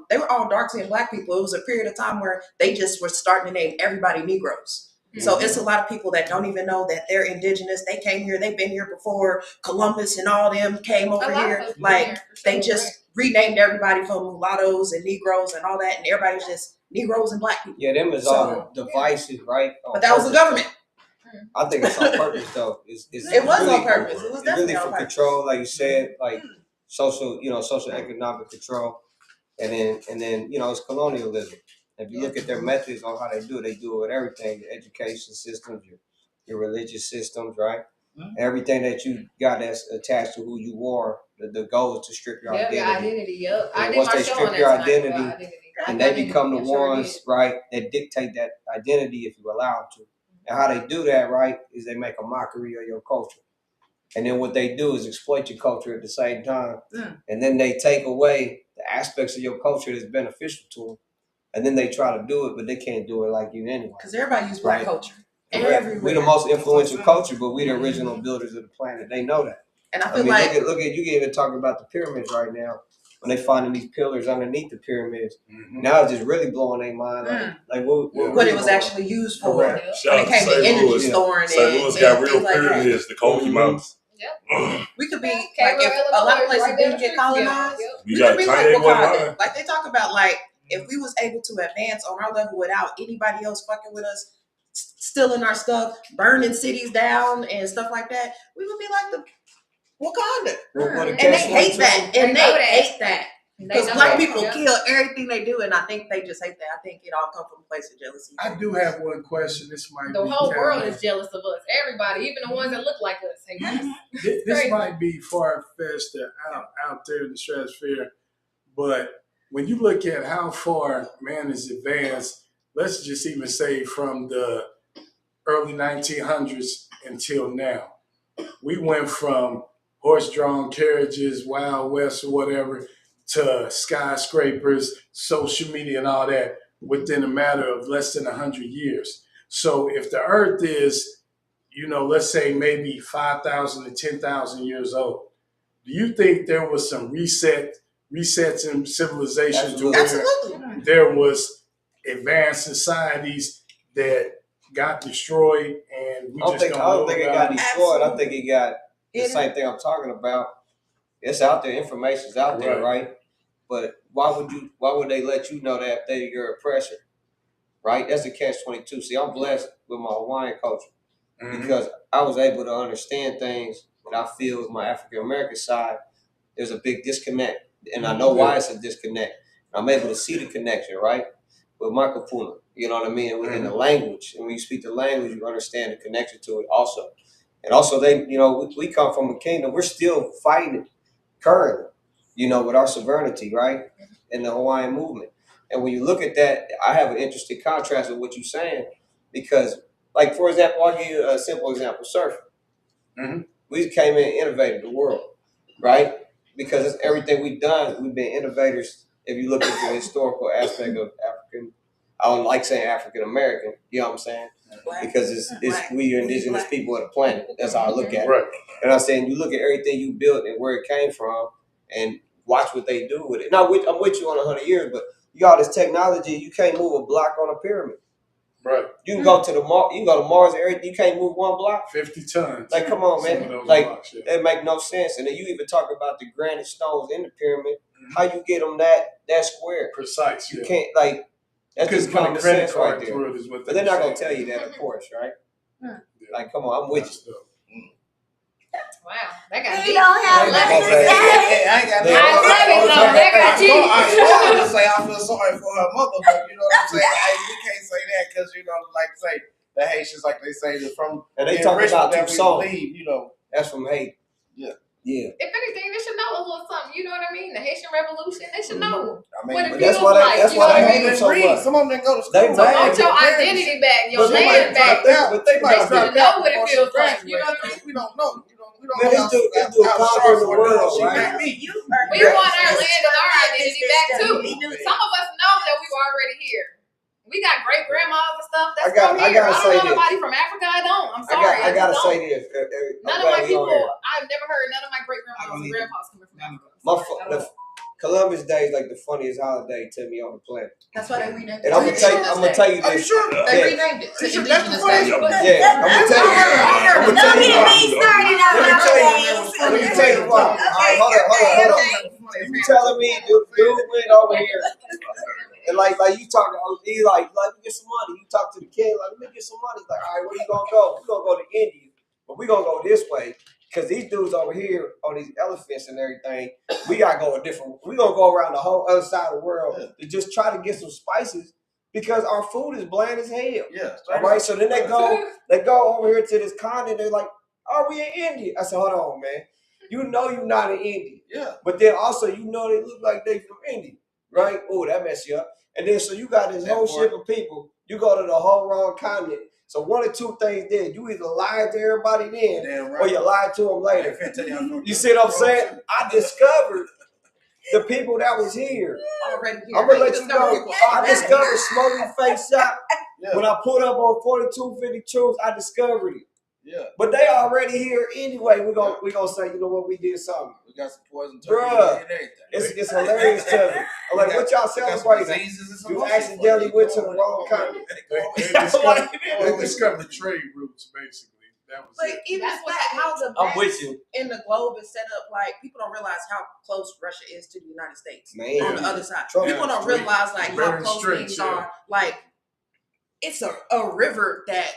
they were all dark-skinned Black people. It was a period of time where they just were starting to name everybody Negroes. So it's a lot of people that don't even know that they're indigenous. They came here. They've been here before Columbus and all them came over here. Like they just renamed everybody from mulattoes and Negroes and all that, and everybody's just Negroes and Black people. Yeah, them is all divisive, right? But that was the government. I think it's on purpose, though. It was really, on purpose. It was definitely really on for purpose. control, like you said, like social economic control, and then it's colonialism. If you look at their methods on how they do it with everything: your education systems, your religious systems, right? Everything that you got that's attached to who you are, the goal is to strip your identity. Your identity, yep. And once they strip your identity, and they become the ones, right, that dictate that identity if you allow them to. And how they do that, right, is they make a mockery of your culture. And then what they do is exploit your culture at the same time. And then they take away the aspects of your culture that's beneficial to them. And then they try to do it, but they can't do it like you anyway. Because everybody use Black culture. We're the most influential culture, but we're the original builders of the planet. They know that. And I feel like look at you can even talk about the pyramids right now. When they finding these pillars underneath the pyramids, now it's just really blowing their mind. Like what it was actually used for. When Shout it came to energy storing. St. Louis got real pyramids, the Koki Mountains. We could be like if a lot of places didn't get colonized. We got be Kanye like Wakanda. Like they talk about, like if we was able to advance on our level without anybody else fucking with us, stealing our stuff, burning cities down and stuff like that, we would be like the Wakanda. And they hate that. And they hate that. Because Black people kill everything they do, and I think they just hate that. I think it all comes from a place of jealousy. I do have one question. This might the be whole world is jealous of us. Everybody, even the ones that look like us, hate us. This might be far-fetched out there in the stratosphere, but when you look at how far man has advanced, let's just even say from the early 1900s until now, we went from horse-drawn carriages, Wild West or whatever, to skyscrapers, social media and all that within a matter of less than 100 years. So if the earth is, let's say maybe 5,000 to 10,000 years old, do you think there was some resets in civilization to where there was advanced societies that got destroyed and we just don't know? I don't think it got destroyed. I think it got the same thing I'm talking about. It's out there. Information's out there, right? But why would they let you know that they're your oppressor, right? That's a catch-22. See, I'm blessed with my Hawaiian culture because I was able to understand things that I feel with my African American side. There's a big disconnect, and I know why it's a disconnect. I'm able to see the connection, right, with my kapuna. You know what I mean? Within the language, and when you speak the language, you understand the connection to it also. And also, we come from a kingdom. We're still fighting it currently, with our sovereignty, right, in the Hawaiian movement. And when you look at that, I have an interesting contrast with what you're saying because, like, for example, I'll give you a simple example, surfing. We came in and innovated the world, right? Because it's everything we've done, we've been innovators. If you look at the historical aspect of African, I don't like saying African American, you know what I'm saying? Because it's we are indigenous people of the planet. That's how I look at it. And I'm saying you look at everything you built and where it came from and watch what they do with it. Now, I'm with you on 100 years, but you got this technology, you can't move a block on a pyramid. Right. You can go to Mars and everything, you can't move one block. 50 tons. Like, come on, man. Like, that make no sense. And then you even talk about the granite stones in the pyramid. How you get them that square? Precise. You can't, like, that's just common sense right there. But they're not going to tell you that, of course, right? Like, come on, I'm with you. Wow, that got deep. You don't have nothing to say. I ain't got I was say I feel sorry for her mother, but you know what I'm saying? We can't say that because, like say, the Haitians, like they say, they're from and they talk about that we song. believe, That's from Haiti. Yeah. Yeah. If anything, they should know a little something. you know what I mean? The Haitian Revolution, they should know I mean, what it but feels that's why they- like. that's you why know they what I hate mean? them so much. Some of them didn't go to school. They So mad. want your identity back, your But somebody land back. dropped out. But think Somebody about dropped it. Know out what it before feels she like, you know graduated. what I mean? We don't know. We don't Man, know this dude how conquering the sharp world, she right? may be. We want our land and our identity back too. Some of us know that we were already here. We got great grandmas and stuff that's from here. I don't know nobody from Africa. I don't. I'm sorry. I gotta just say don't. this. None of my people. I've never heard none of my great grandmas and grandpas coming from Africa. The Columbus Day is like the funniest holiday to me on the planet. That's why they renamed it. And I'm gonna tell you Are you this. sure? They renamed it to Indigenous Day. Yeah, I'm gonna tell you. Don't get me started on holidays. Let me tell you why. All right, hold on. You telling me dude went over here and like you talking? He like let me get some money. You talk to the kid like let me get some money. He's like all right, where you gonna go? We gonna go to India, but we gonna go this way. Because these dudes over here on these elephants and everything, we gotta go a different. We gonna go around the whole other side of the world to just try to get some spices because our food is bland as hell. Yeah. All right. So then they go over here to this continent. They're like, "Oh, we in India." I said, "Hold on, man. You know you're not in India. Yeah. But then also you know they look like they from India, right? Oh, that mess you up. And then so you got this whole ship of people. You go to the whole wrong continent. So one or two things then. You either lied to everybody then, or you lied to them later. You see what I'm saying? I discovered the people that was here. Already here. I'm gonna let you know. I discovered Smoky Face Shop when I pulled up on 4250 Truth. I discovered it. Yeah. But they already here anyway. We're gonna say, you know what, we did something. We got some poison turkey Bruh, and everything. it's hilarious to me. I'm like, what y'all celebrating? You accidentally went to the wrong continent. They discovered the trade routes, basically. That was But it. even That's what how the I'm maps with you. in the globe is set up, like people don't realize how close Russia is to the United States. Man. On the other side, Trump. people don't realize like how Very close strict, things yeah. are. Like it's a river that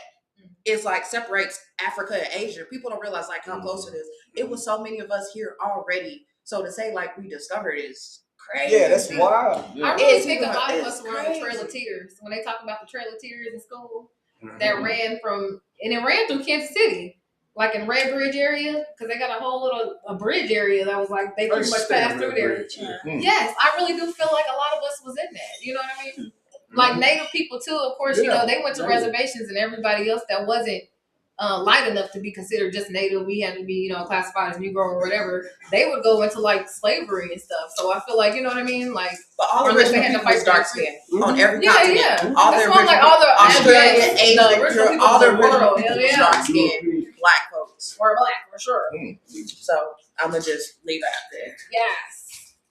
is like separates Africa and Asia. People don't realize like how close it is. It was so many of us here already. So to say like we discovered is crazy. Yeah, that's wild. I really think a lot of us were on the Trail of Tears. When they talk about the Trail of Tears in school, that ran from, and it ran through Kansas City, like in Red Bridge area, because they got a whole little a bridge area that was like, they pretty much passed through there. Yes, I really do feel like a lot of us was in that. You know what I mean? Like Native people too, of course, you know, they went to reservations and everybody else that wasn't light enough to be considered just Native, we had to be, you know, classified as Negro or whatever, they would go into like slavery and stuff. So I feel like, you know what I mean? Like, but all the original people was dark skin on every continent. Yeah. All the original, like all the Australia, Asia, original all the people original world. people was dark skin, black folks. Or black, for sure. So I'm gonna just leave that there. Yes.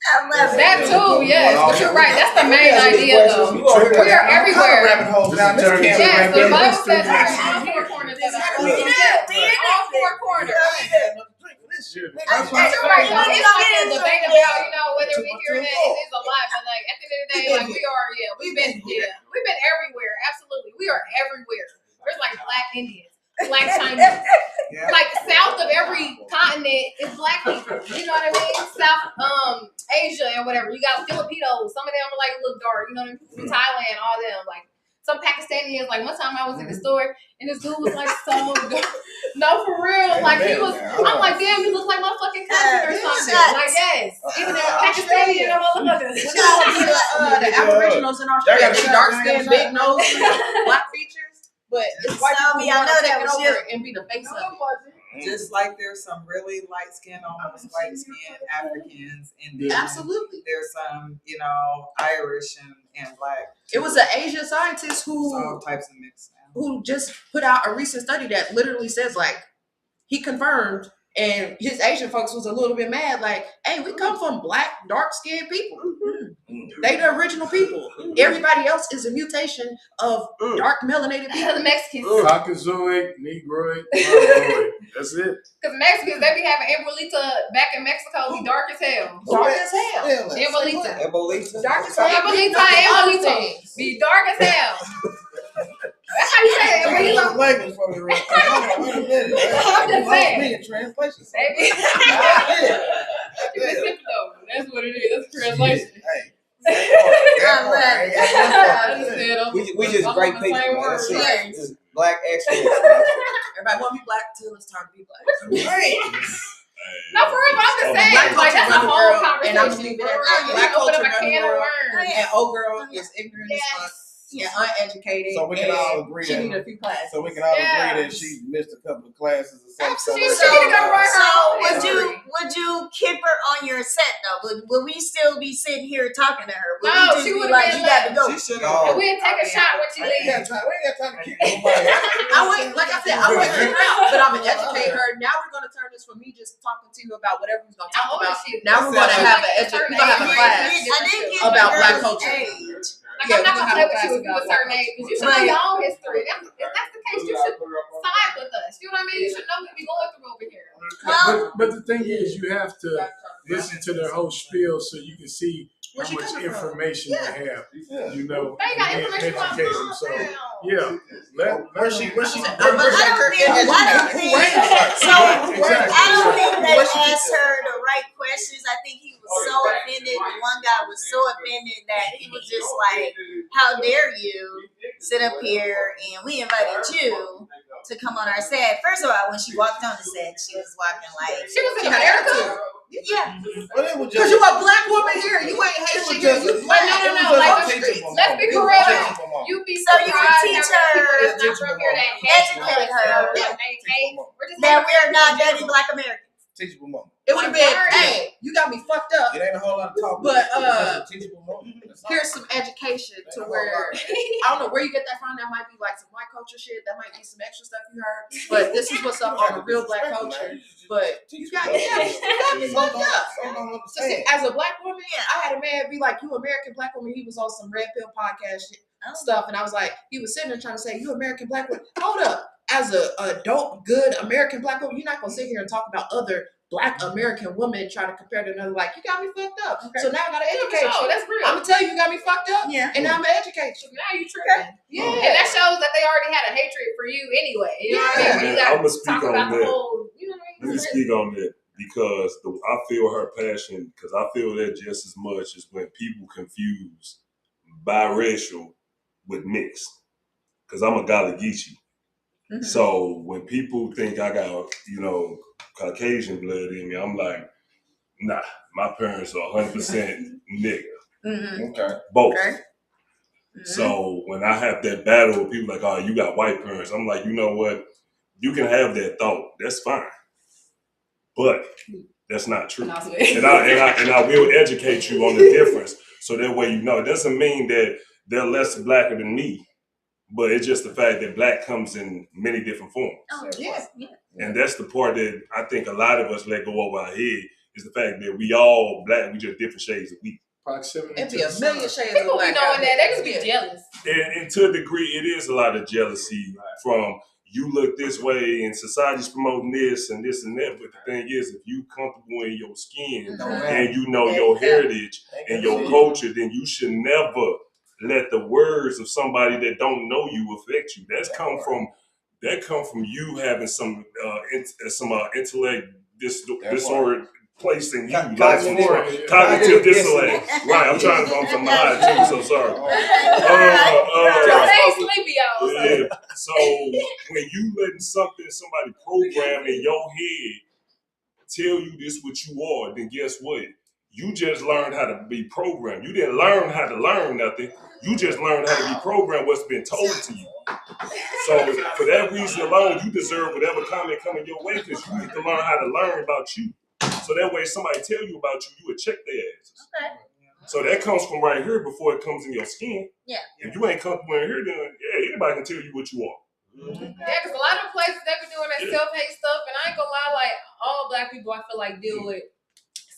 I love That it. too, yes. But you're right. That's the main idea, though. We are everywhere. Rabbit holes down this Yes, camp. the Bible says we're in all four corners of the earth. All four corners. That's why It's like a debate about, you know, whether we hear that it is a lot, but like at the end of the day, like we are, we've been everywhere. Absolutely, we are everywhere. There's like black Indians, black Chinese, like south of every continent is black people. You know what I mean? South Asia and whatever. You got Filipinos. Some of them are like look dark. You know what I mean? From Thailand, all them like. Some Pakistanians, like one time I was in the store and this dude was like so good. No, for real. Like he was, I'm like, damn, you look like my fucking cousin or something. Like, yes. Even the Pakistani motherfuckers. The Aboriginals in Australia, they dark skin, big nose, black features. But it's white people who want to take it over and be the face of it. Just like there's some really light skinned, almost white skinned Africans, and then Absolutely. there's some, you know, Irish and black. It was an Asian scientist All types of mix. who just put out a recent study that literally says like he confirmed, and his Asian folks was a little bit mad, like, hey, we come from black, dark skinned people. They the original people. Everybody else is a mutation of dark melanated people. The Mexicans. Caucasoid, Negroid, Mongoloid. That's it. Because Mexicans, they be having Abuelita back in Mexico, be dark as hell. Dark as hell. Abuelita. Ebolita. Dark as hell. Abuelita. Be dark as hell. That's how you say it. Abuelita. Language for me, right? I'm just saying. Me in translation. Baby. That's what it is. That's translation. Hey. We just great people. That's it. Just black excellence. Everybody want to be black till it's time to be black. No, for real, but I'm just saying, like, that's a whole conversation. And I'm gonna leave it at that. Black culture running the world, and old girl is ignorant as fuck. And uneducated. So we can all agree she that need a few classes. So we can all agree that she missed a couple of classes or something. Absolutely. So Right. would you keep her on your set though? Would we still be sitting here talking to her? Would No, we just she be would like, have you been got to left. go? She should And we'd take a shot when she We ain't leaves. got time to keep nobody. I wouldn't, like I said, I wouldn't kick her out, but I'm gonna educate her. Now we're gonna turn this from me just talking to you about whatever we're gonna talk about. Now we're gonna have a class about Black culture. Like, I'm not gonna play with you if you're a certain age, because you should know your own history. If that's the case, you should side with us. You know what I mean? You should know what we're going through over here. But the thing is, you have to listen to their whole spiel so you can see how much information they have. You know, They got and information about educate them. So yeah, Where she I don't think they asked her the right questions. I think he was so offended. One guy was so offended that he was just like, how dare you sit up here and we invited you to come on our set. First of all, when she walked on the set, she was walking like she was in America. Yeah. Because you a black woman here. You ain't Haitian here. You black. No. Like, let's be for real. You be so you can teach her, educate her that we're not dirty Black Americans. Teachable moment. It would have been, hey, you got me fucked up. It ain't a whole lot of talk. But teachable moment. here's some education to where I don't know where you get that from. That might be like some white culture shit. That might be some extra stuff you heard. But this is what's up on the real Black culture. But you got me fucked up. So see, as a Black woman, I had a man be like, "You American Black woman." He was on some Red Pill podcast stuff, and I was like, he was sitting there trying to say, "You American Black woman." Hold up. As a dope, good American Black woman, you're not gonna sit here and talk about other Black American women and try to compare to another. Like, you got me fucked up. Okay. So now I gotta educate you. That's real. I'm gonna tell you, you got me fucked up. Yeah. And now I'm gonna educate you. Now you tripping. Yeah. And that shows that they already had a hatred for you anyway. You know what I mean? I'm gonna speak on that. You know what I mean? Let me speak on that because I feel her passion because I feel that just as much as when people confuse biracial with mixed. Because I'm a Galagichi. Mm-hmm. So when people think I got, Caucasian blood in me, I'm like, nah, my parents are 100% nigga. Mm-hmm. Okay. Both. Okay. Mm-hmm. So when I have that battle with people like, oh, you got white parents, I'm like, you know what? You can have that thought. That's fine. But that's not true. And I will educate you on the difference. So that way you know. It doesn't mean that they're less blacker than me. But it's just the fact that Black comes in many different forms. Oh, yeah. And that's the part that I think a lot of us let go over our head is the fact that we all Black, we just different shades of weak. Proximity. It'd be a million shades people of Black. People be knowing that. They just be jealous. And to a degree, it is a lot of jealousy from you look this way and society's promoting this and this and that. But the thing is, if you comfortable in your skin and you know your heritage and your culture, then you should never let the words of somebody that don't know you affect you. That come from you having some intellect disorder placed in you, like some cognitive dissonance. Right, I'm from high too, so sorry. Yeah. So when you letting somebody program in your head tell you this what you are, then guess what? You just learned how to be programmed. You didn't learn how to learn nothing. You just learned how to be programmed what's been told to you. So for that reason alone, you deserve whatever comment coming your way because you need to learn how to learn about you. So that way somebody tell you about you, you would check their asses. Okay. So that comes from right here before it comes in your skin. Yeah. If you ain't comfortable in here, then anybody can tell you what you are. Mm-hmm. Yeah, because a lot of places they be doing that self-hate stuff, and I ain't gonna lie, like all Black people I feel like deal with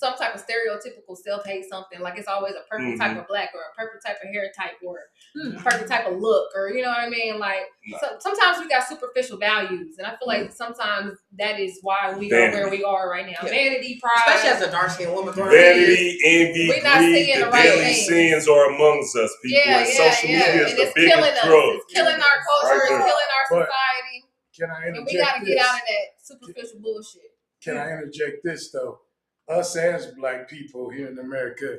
some type of stereotypical self-hate something. Like it's always a perfect type of Black or a perfect type of hair type or a perfect type of look or you know what I mean? Like sometimes we got superficial values and I feel like sometimes that is why we are where we are right now. Yeah. Vanity, pride. Especially as a dark-skinned woman. Vanity, envy, greed, the daily sins are amongst us people. And social media is the biggest drug. It's killing our culture, it's killing our society. Can I interject and we gotta get out of that superficial bullshit. Can I interject this though? Us as Black people here in America,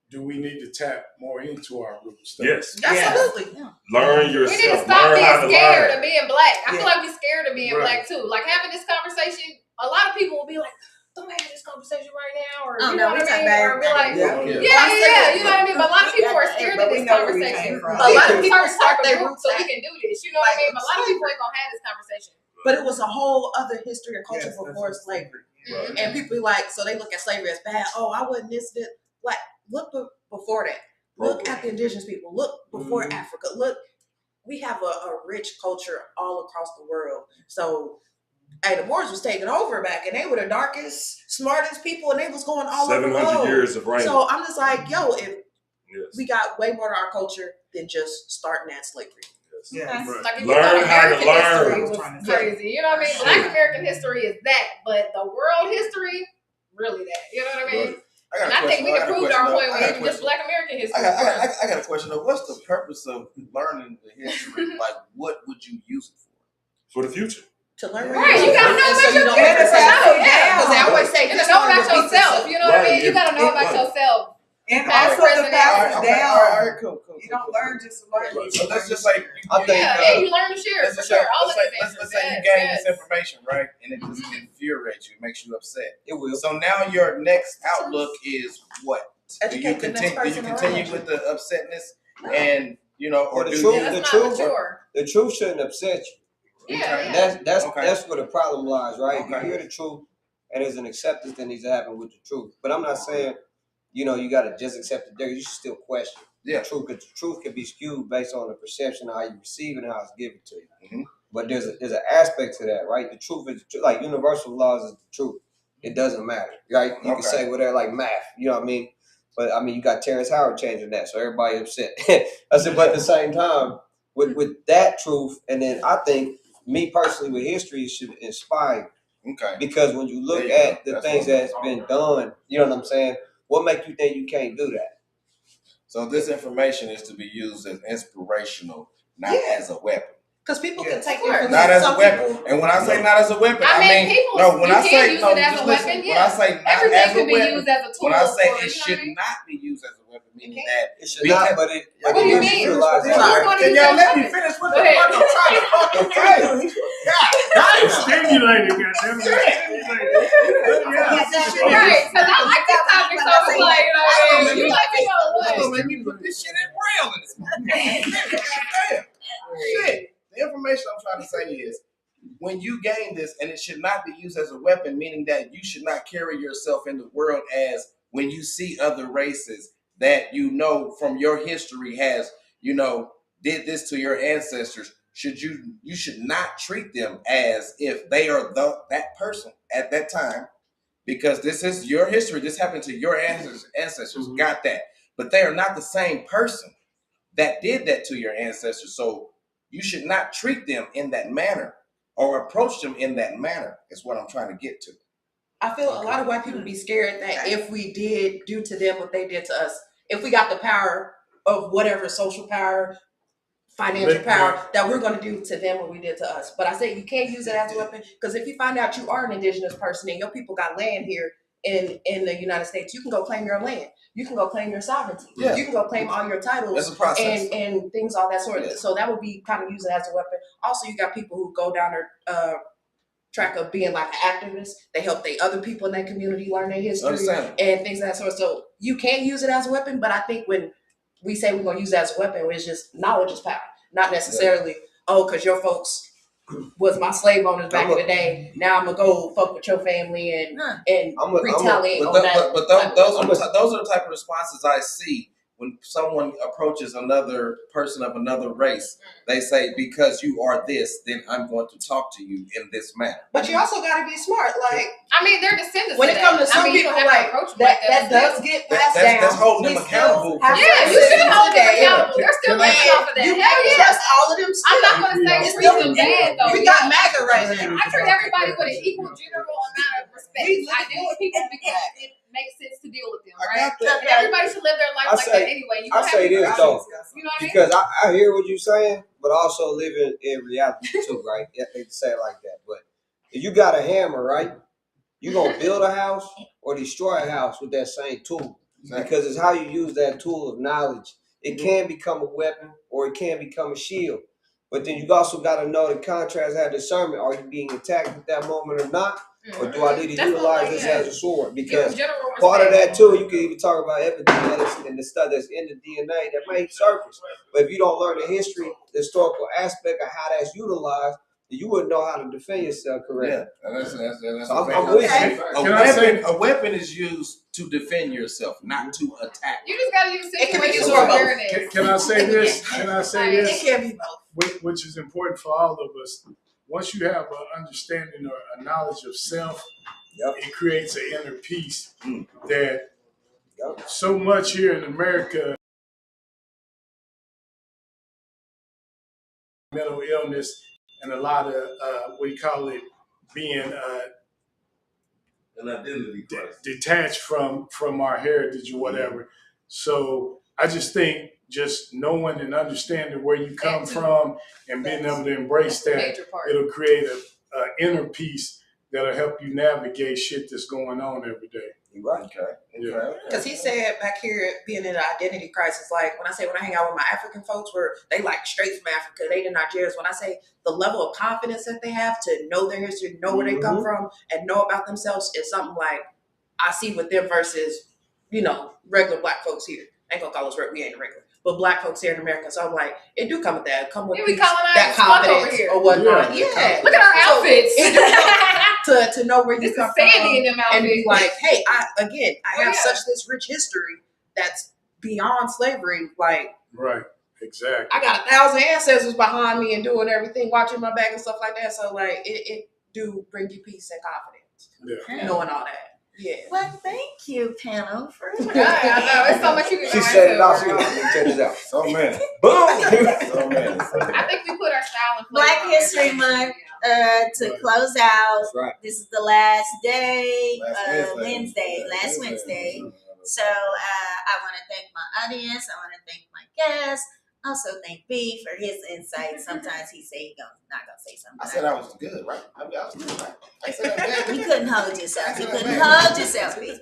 do we need to tap more into our roots? Though? Yes. Absolutely. Yeah. Learn yourself. We need to stop being scared of being Black. I feel like we're scared of being Black too. Like having this conversation, a lot of people will be like, don't have this conversation right now, or Oh, you no, know we what I talk mean? about Or be like, everything. yeah, you know what I mean? But a lot of people are scared of But we this know where we conversation. came from. A lot of people certain start type of their group, roots so we at, can do this. You know what I mean? But a lot of people ain't gonna have this conversation. but it was a whole other history and culture Yes, before slavery. Right. And people be like, so they look at slavery as bad. Oh, I wouldn't this. Like, look before that. Look at the indigenous people. Look before Africa. Look, we have a rich culture all across the world. So, hey, the Moors was taking over back, and they were the darkest, smartest people, and they was going all over the 700 world. years of reign. So I'm just like, yo, if Yes. we got way more to our culture than just starting at slavery. Yeah. Like if you Learn thought how to American learn. history was crazy, you know what I mean? Shit. Black American history is that, but the world history, really that. You know what I mean? And I think we can prove our point with even just Black American history. I got a question though. What's the purpose of learning the history? Like, what would you use it for? For the future. To learn, Right, you gotta know about your character. Yeah, Because they always say, you gotta know about yourself. You know what I mean? You gotta know about yourself. And Past, also present, to pass it down. All right, cool. You don't learn just to learn. So let's just say, I think, and you learn to share for sure. All of these let's say you gain this information, right, and it just infuriates you, it makes you upset. it will. So now your next outlook is what? Do you Educate the next continue person with the upsetness, and or the do truth- you? That's the not truth- mature. The truth shouldn't upset you. Yeah. That's where the problem lies, right? Okay. You hear the truth, and there's an acceptance that needs to happen with the truth. But I'm not saying, you gotta just accept it there. You should still question Yeah. the truth, because the truth can be skewed based on the perception of how you receive it and how it's given to you. Mhm. But there's an aspect to that, right? The truth is like universal laws is the truth. It doesn't matter, right? You can say whatever, like math, you know what I mean? But I mean, you got Terrence Howard changing that, so everybody upset. I said, but at the same time, with that truth, and then I think me personally with history should inspire you. Okay. Because when you look There you at go. the That's things what I'm that's talking been done, you know what I'm saying? What make you think you can't do that? So this information is to be used as inspirational, not as a weapon. Because people can take Of course. it. Not as a Some weapon. people- And when I say not as a weapon, I mean, people, no. When you I can say use no, it as just a listen. weapon, When I yeah. say not Everything as a can be weapon, used as a tool. when I say for, it you know should what I mean? not be used as a weapon, meaning It that It should not, but it. What do you once mean? realize Who's that- gonna can use y'all that let me weapon? finish with Go the ahead. fuck I'm trying to fucking say? Stimulated, goddamn it. Right, because I like this topic, so it's like, you know what I mean? You like me on Don't what? make me put this shit in braille in this motherfucker. Goddamn. Shit. The information I'm trying to say is, when you gain this, and it should not be used as a weapon, meaning that you should not carry yourself in the world as when you see other races that from your history has, did this to your ancestors. You should not treat them as if they are that person at that time, because this is your history. This happened to your ancestors. Got that. But they are not the same person that did that to your ancestors. So you should not treat them in that manner or approach them in that manner, is what I'm trying to get to. I feel a lot of white people be scared that if we did do to them what they did to us, if we got the power of whatever social power, financial power, that we're going to do to them what we did to us. But I say you can't use it as a weapon, because if you find out you are an indigenous person and your people got land here in the United States, you can go claim your land. You can go claim your sovereignty. Yeah. You can go claim all your titles. That's a process. And things all that sort of. Yeah. So that would be kind of using it as a weapon. Also, you got people who go down their track of being like an activist. They help other people in that community learn their history and things of that sort. So you can use it as a weapon, but I think when we say we're going to use it as a weapon, it's just knowledge is power. Not necessarily, because your folks was my slave owners back in the day. Now I'm going to go fuck with your family and retaliate on that. But those are the type of responses I see when someone approaches another person of another race. They say, because you are this, then I'm going to talk to you in this manner. But you also got to be smart. Like, I mean, they're descendants. when it comes to some people, like that does get passed down. That's holding them accountable. Yeah, you should hold them accountable. They're still living off of that. You Hell can't yeah. trust all of them. I'm not going to say It's treat still them bad, though. We got MAGA right now. I treat everybody with an equal, general amount of respect. I deal with people because it makes sense to deal with them, right? And everybody should live their life like that anyway. You I say this though, you know what I mean? because I hear what you're saying, but also living in reality too, right? I hate to say it like that, but if you got a hammer, right, you gonna build a house or destroy a house with that same tool, because it's how you use that tool of knowledge. It can become a weapon or it can become a shield. But then you also got to know the contrast, have discernment. Are you being attacked at that moment or not? Or do I need to utilize this as a sword? Because general part of respect. that too, you can even talk about epigenetics and the stuff that's in the DNA that may surface. But if you don't learn the history, the historical aspect of how that's utilized, you wouldn't know how to defend yourself correctly. Yeah, that's So I'm with you. A weapon is used to defend yourself, not to attack. You just gotta use It can be used situational for both. awareness. Can I say this? Can I say It this? can be both. Which is important for all of us. Once you have an understanding or a knowledge of self, it creates an inner peace that so much here in America, mental illness and a lot of what you call it, being An identity crisis. detached from our heritage or whatever. So I just think just knowing and understanding where you come from and being able to embrace that, it'll create a inner peace that'll help you navigate shit that's going on every day. Right. Yeah. Because he said back here being in an identity crisis, like when I hang out with my African folks where they like straight from Africa, they the Nigerians, when I say the level of confidence that they have to know their history, know where they come from, and know about themselves is something like I see with them versus, regular black folks here. I ain't gonna call us we ain't regular. But black folks here in America, so I'm like, it do come with that. Come with that confidence or whatnot. Yeah. Look at our outfits. To know where you come from and be like, hey, I have such this rich history that's beyond slavery. Like, right, exactly. I got 1,000 ancestors behind me and doing everything, watching my back and stuff like that. So like, it do bring you peace and confidence, knowing all that. Yeah. Well, thank you, panel, for I know. It's so much you can She said it off. Check this out. So man. Boom. So man. I think we put our style in Black History Month to close out. Right. This is the last day, Last Wednesday. So I want to thank my audience. I want to thank my guests. Also thank B for his insight. Sometimes he say he's not gonna say something. I said I was good, right? I was good, right? I said I'm good. You couldn't hold yourself. You couldn't hold yourself, B.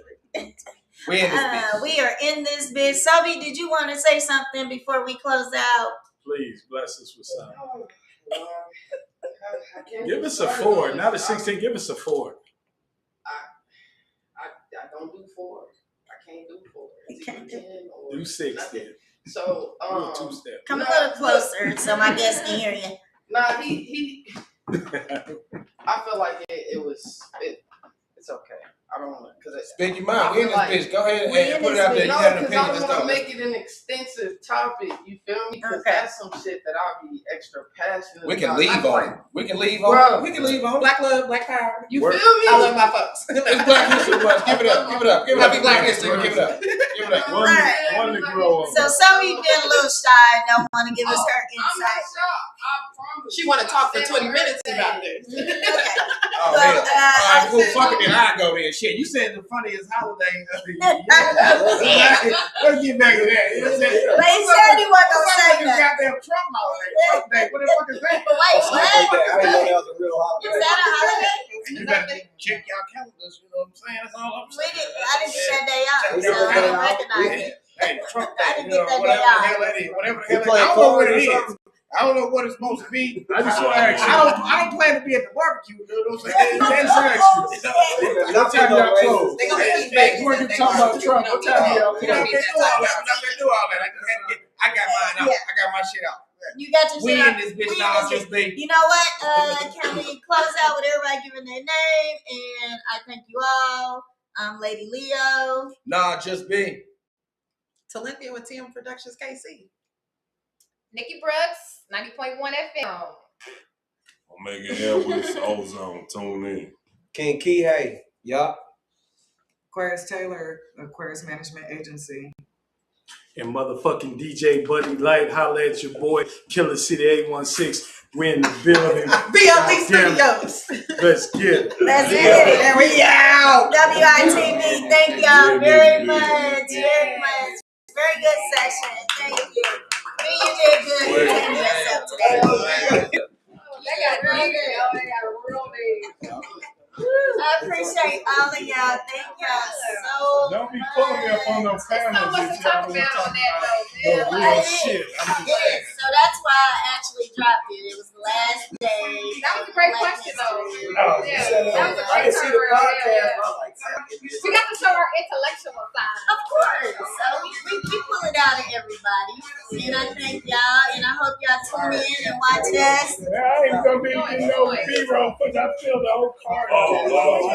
We in this bitch. We are in this bitch. Sophie, did you want to say something before we close out? Please bless us with something. Give us a 4, not a 16. Give us a 4. I don't do 4. I can't do 4. You can't do 10 or do 6 nothing. then. So Do a 2-step. Come a little closer so my guests can hear you. Nah, he I feel like it's okay. I don't want to Speak your mind. We in this bitch. Go ahead We and in put it this out there. bitch. You no, got an because opinion. I Let's don't want go. to make it an extensive topic. You feel me? Because that's some shit that I'll be extra passionate We can about. leave I feel on like, it. We can leave Bro. on it. We can leave on it. Black love, black power. you Work. feel me? I love my folks. It's Black History Month. Give it up. Give it up. Give it up. Happy Black History Give it up. Give it up. One to grow on. So Sophie been a little shy, don't want to give us her I'm not insight. shocked. I promise. She want to talk for 20 minutes about this. Okay. Oh, Well, hell. All right, cool. Fuck it, then I go there. Shit, you said the funniest holiday. Let's get back to that. You know what I'm saying? But he said he wasn't gonna say This that. goddamn Trump holiday. Trump Day. What the fuck is that? Wait, I what? didn't know that was a real holiday. Is that a holiday? You better check y'all calendars. You know what I'm saying? That's all I'm saying. I didn't get that day off, Check so your I didn't calendar. recognize it. Hey, Trump I Day. didn't You know, get that whatever day the off. hell that is. Whatever the You hell play I don't know what it cards or is. something? I don't know what it's supposed to be. I just want to ask you. I don't plan to be at the barbecue. You know what I'm saying? I just want to ask you. What time y'all close? They gonna eat Hey, babies You want that to day. talk about Trump? What time y'all We not close? gonna do all that. We're not gonna do all that. I got mine out. I got my shit out. You got your We shit in out. this bitch We in now. this Just be. You know what? Can we close out with everybody giving their name? And I thank you all. I'm Lady Leo. Nah, just be. Talentia with TM Productions KC. Nikki Brooks, 90.1 FM. Omega Airways, Ozone. Tune in. King Key, hey. Yup. Aquarius Taylor, Aquarius Management Agency. And motherfucking DJ Buddy Light, holla at your boy, Killer City 816. We're in the building. BLE Studios. Let's get it. Let's get it. There we out. WITV, thank y'all very much. Very much. Very good session. Thank you. You did good. You cleaned yourself today. They got real big. They got real big. I appreciate all of y'all. Thank y'all so Don't be pulling me up on no panels. so much to talk about on that no real shit. I'm just saying. So that's why I actually dropped it. It was the last day. That was a great question, though. Oh, Yeah, yeah. that was a I great didn't see the turnaround. podcast. Yeah, I was like, we got to show our intellectual side. Of course. So we pull it out of everybody. And I thank y'all. And I hope y'all tune in and watch us. I ain't gonna be getting no B-roll because I filled the whole card. Oh,